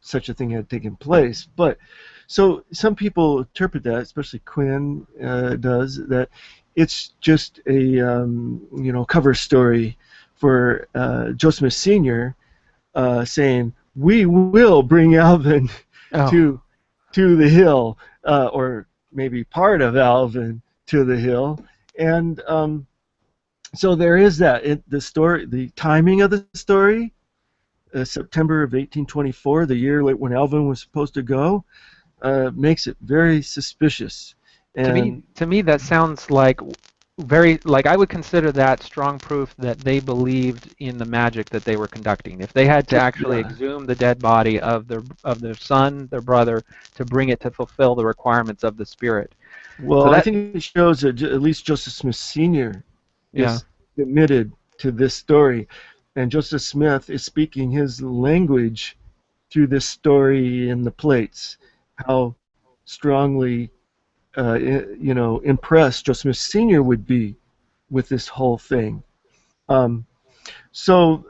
such a thing had taken place. But so some people interpret that, especially Quinn does, that it's just a cover story for Joseph Smith Sr. Saying, "We will bring Alvin to the hill," or maybe part of Alvin to the hill, and so there is that. The story, the timing of the story, September of 1824, the year when Alvin was supposed to go, makes it very suspicious. And to me, that sounds like I would consider that strong proof that they believed in the magic that they were conducting. If they had to actually exhume the dead body of their son, their brother, to bring it to fulfill the requirements of the spirit. Well, so I think it shows that at least Joseph Smith Sr. is committed to this story, and Joseph Smith is speaking his language through this story in the plates. How strongly impressed Joseph Smith Sr. would be with this whole thing. So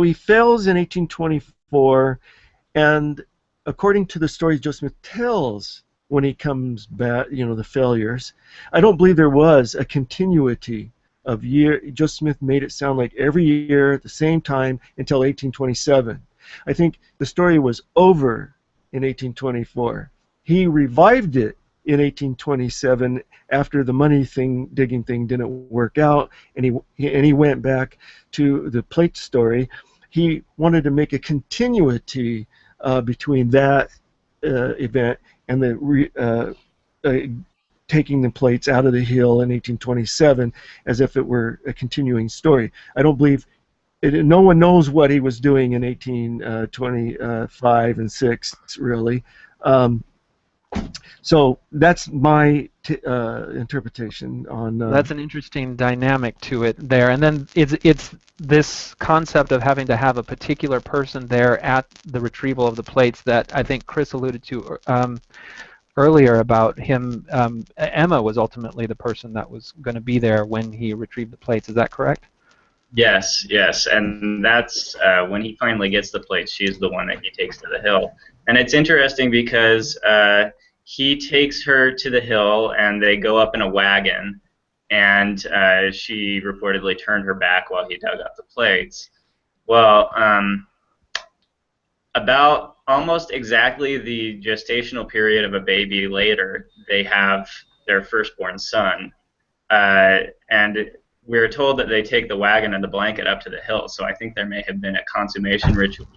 he fails in 1824, and according to the story Joseph Smith tells when he comes back, the failures, I don't believe there was a continuity of year. Joseph Smith made it sound like every year at the same time until 1827. I think the story was over in 1824. He revived it in 1827 after the money digging thing didn't work out, and he went back to the plate story. He wanted to make a continuity between that event and the taking the plates out of the hill in 1827, as if it were a continuing story. I don't believe no one knows what he was doing in 1825 and 6, really. So that's my interpretation on. That's an interesting dynamic to it there, and then it's this concept of having to have a particular person there at the retrieval of the plates that I think Chris alluded to earlier about him. Emma was ultimately the person that was going to be there when he retrieved the plates. Is that correct? Yes, and that's when he finally gets the plates. She's the one that he takes to the hill, and it's interesting because he takes her to the hill, and they go up in a wagon, and she reportedly turned her back while he dug up the plates. Well, about almost exactly the gestational period of a baby later, they have their firstborn son, and we're told that they take the wagon and the blanket up to the hill, so I think there may have been a consummation ritual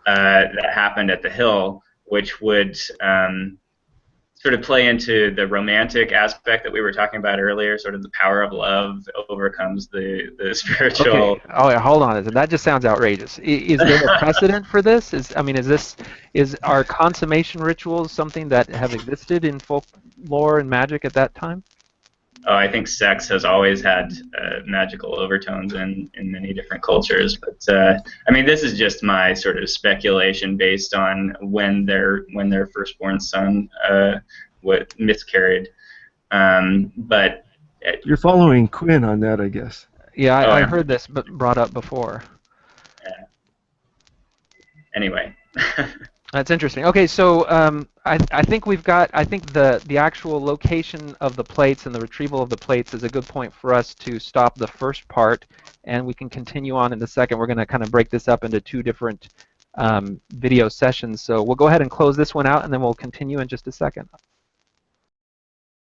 that happened at the hill, which would sort of play into the romantic aspect that we were talking about earlier, sort of the power of love overcomes the spiritual. Okay. Oh, yeah, hold on. That just sounds outrageous. Is there a precedent for this? Are consummation rituals something that have existed in folklore and magic at that time? Oh, I think sex has always had magical overtones in many different cultures, but I mean, this is just my sort of speculation based on when their firstborn son miscarried. But you're following Quinn on that, I guess. Yeah, I heard this brought up before. Anyway. That's interesting. Okay, so I think we've got. I think the actual location of the plates and the retrieval of the plates is a good point for us to stop the first part, and we can continue on in the second. We're going to kind of break this up into two different video sessions. So we'll go ahead and close this one out, and then we'll continue in just a second.